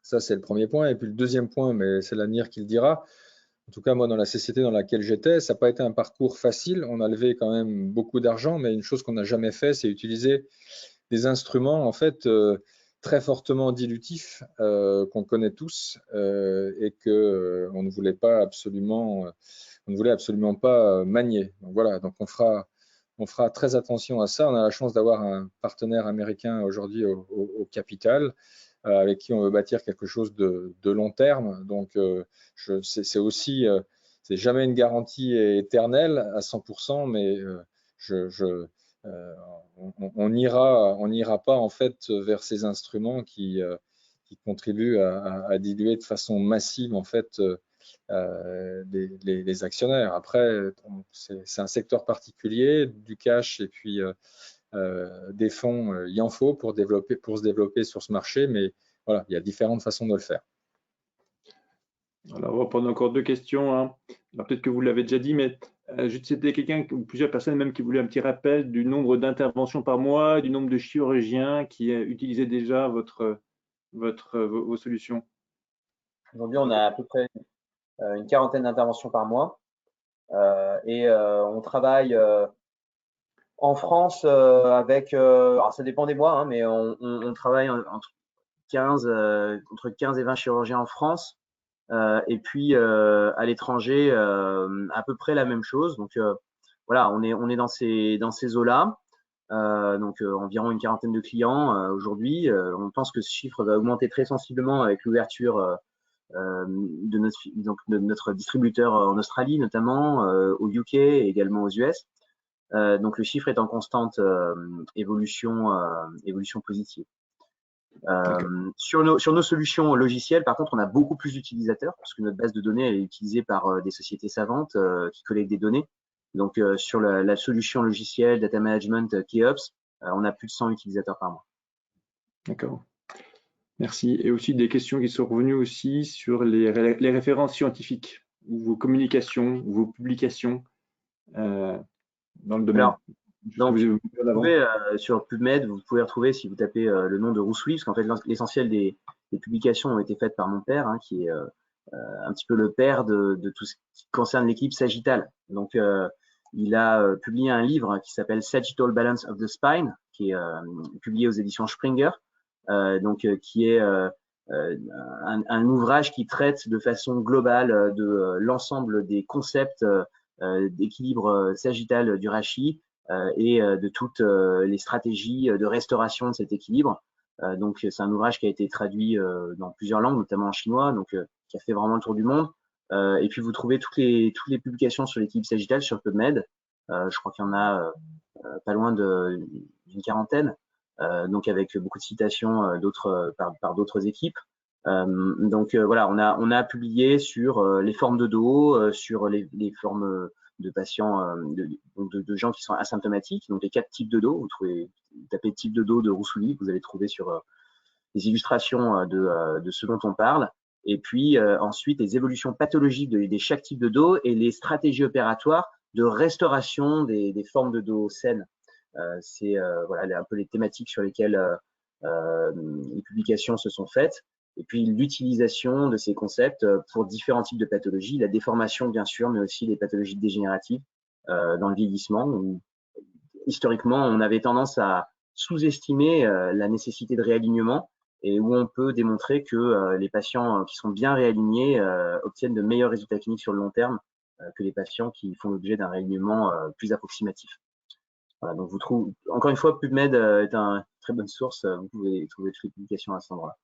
Ça, c'est le premier point. Et puis le deuxième point, mais c'est l'avenir qui le dira. En tout cas, moi, dans la société dans laquelle j'étais, ça n'a pas été un parcours facile. On a levé quand même beaucoup d'argent, mais une chose qu'on n'a jamais fait, c'est utiliser des instruments, en fait, très fortement dilutifs, qu'on connaît tous et qu'on ne voulait pas absolument, pas manier. Donc voilà, donc on fera très attention à ça. On a la chance d'avoir un partenaire américain aujourd'hui au capital, avec qui on veut bâtir quelque chose de long terme. Donc, c'est aussi, c'est jamais une garantie éternelle à 100%, mais on n'ira pas en fait vers ces instruments qui contribuent à diluer de façon massive en fait les actionnaires. Après, c'est un secteur particulier, du cash et puis des fonds, il en faut pour se développer sur ce marché, mais voilà, il y a différentes façons de le faire. Alors, on va prendre encore 2 questions, hein. Peut-être que vous l'avez déjà dit, mais c'était quelqu'un ou plusieurs personnes même qui voulaient un petit rappel du nombre d'interventions par mois, du nombre de chirurgiens qui utilisaient déjà vos solutions. Aujourd'hui, on a à peu près une quarantaine d'interventions par mois et on travaille en France avec, alors ça dépend des mois, hein, mais on travaille entre 15 et 20 chirurgiens en France. Et puis à l'étranger, à peu près la même chose. Donc voilà, on est dans ces eaux-là. Donc environ une quarantaine de clients aujourd'hui. On pense que ce chiffre va augmenter très sensiblement avec l'ouverture de notre distributeur en Australie notamment, au UK et également aux US. Donc le chiffre est en constante évolution positive. Sur nos solutions logicielles, par contre, on a beaucoup plus d'utilisateurs parce que notre base de données elle est utilisée par des sociétés savantes qui collectent des données. Donc, sur la solution logicielle Data Management Keops, on a plus de 100 utilisateurs par mois. D'accord. Merci. Et aussi des questions qui sont revenues aussi sur les références scientifiques ou vos communications, ou vos publications dans le domaine. Alors, donc, vous pouvez, sur PubMed, vous pouvez retrouver, si vous tapez le nom de Roussouli, parce qu'en fait, l'essentiel des publications ont été faites par mon père, hein, qui est un petit peu le père de tout ce qui concerne l'équipe sagittale. Donc, il a publié un livre qui s'appelle Sagittal Balance of the Spine, qui est publié aux éditions Springer, qui est un ouvrage qui traite de façon globale de l'ensemble des concepts d'équilibre sagittal du rachis et de toutes les stratégies de restauration de cet équilibre. Donc c'est un ouvrage qui a été traduit dans plusieurs langues, notamment en chinois, donc qui a fait vraiment le tour du monde. Et puis vous trouvez toutes les publications sur l'équipe Sagittal sur PubMed. Je crois qu'il y en a pas loin d'une quarantaine, donc avec beaucoup de citations par d'autres équipes. Donc voilà, on a publié sur les formes de dos, sur les formes de patients, de gens qui sont asymptomatiques, donc les 4 types de dos. Vous tapez type de dos de Roussouli, vous allez trouver sur les illustrations de ce dont on parle. Et puis ensuite les évolutions pathologiques de chaque type de dos et les stratégies opératoires de restauration des formes de dos saines. C'est voilà un peu les thématiques sur lesquelles les publications se sont faites. Et puis l'utilisation de ces concepts pour différents types de pathologies, la déformation bien sûr, mais aussi les pathologies dégénératives dans le vieillissement, où historiquement on avait tendance à sous-estimer la nécessité de réalignement, et où on peut démontrer que les patients qui sont bien réalignés obtiennent de meilleurs résultats cliniques sur le long terme que les patients qui font l'objet d'un réalignement plus approximatif. Voilà, donc vous trouvez, encore une fois, PubMed est une très bonne source, vous pouvez trouver toutes les publications à cet endroit-là.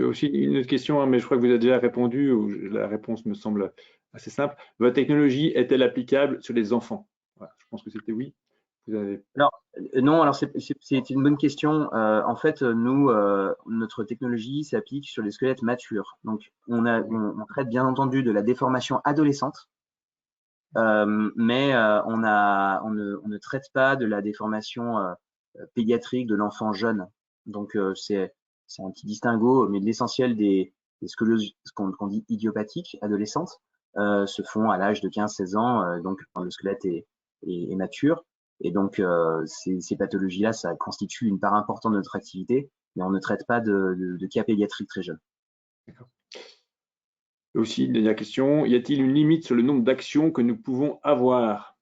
Aussi une autre question, hein, mais je crois que vous avez déjà répondu, ou la réponse me semble assez simple. Votre technologie est-elle applicable sur les enfants? Voilà, je pense que c'était oui. Vous avez... Alors, non, alors c'est une bonne question. En fait, nous, notre technologie s'applique sur les squelettes matures. Donc, on traite bien entendu de la déformation adolescente, mais on ne traite pas de la déformation pédiatrique de l'enfant jeune. Donc, c'est un petit distinguo, mais l'essentiel des scolioses qu'on dit idiopathiques adolescentes se font à l'âge de 15-16 ans, donc quand le squelette est mature. Et donc, ces pathologies-là, ça constitue une part importante de notre activité, mais on ne traite pas de cas pédiatriques très jeunes. D'accord. Aussi, une dernière question, y a-t-il une limite sur le nombre d'actions que nous pouvons avoir?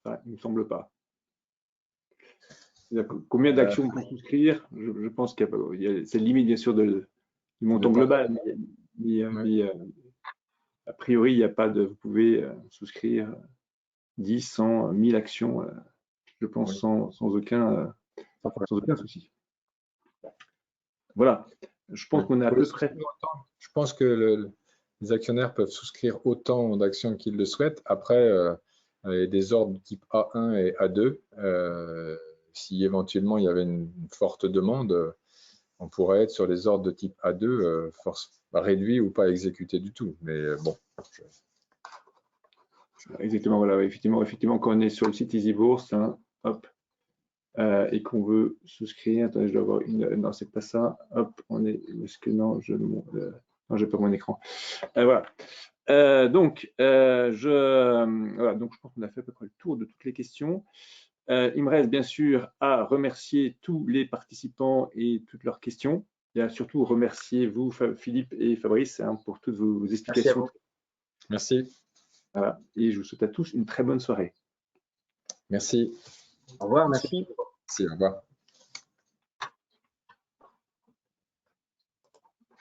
Ça, il ne me semble pas. Combien d'actions on peut souscrire? Je pense qu'il y a cette limite, bien sûr, du montant global, mais a priori, il n'y a pas de... Vous pouvez souscrire 10, 100, 1000 actions, je pense, oui, sans aucun souci. Voilà, je pense qu'on est à peu près... Je pense que les actionnaires peuvent souscrire autant d'actions qu'ils le souhaitent. Après, des ordres de type A1 et A2, si éventuellement il y avait une forte demande, on pourrait être sur les ordres de type A2, réduits ou pas exécutés du tout. Mais bon. Exactement, voilà, effectivement, quand on est sur le site EasyBourse, hein, hop, et qu'on veut souscrire, attendez, je dois avoir une, non, c'est pas ça, hop, on est, est-ce que non, non, j'ai pas mon écran, voilà. Donc, voilà, donc je pense qu'on a fait à peu près le tour de toutes les questions. Il me reste bien sûr à remercier tous les participants et toutes leurs questions, et à surtout remercier vous, Philippe et Fabrice, hein, pour toutes vos explications. Merci. Voilà, et je vous souhaite à tous une très bonne soirée. Merci. Au revoir, merci. Merci, au revoir.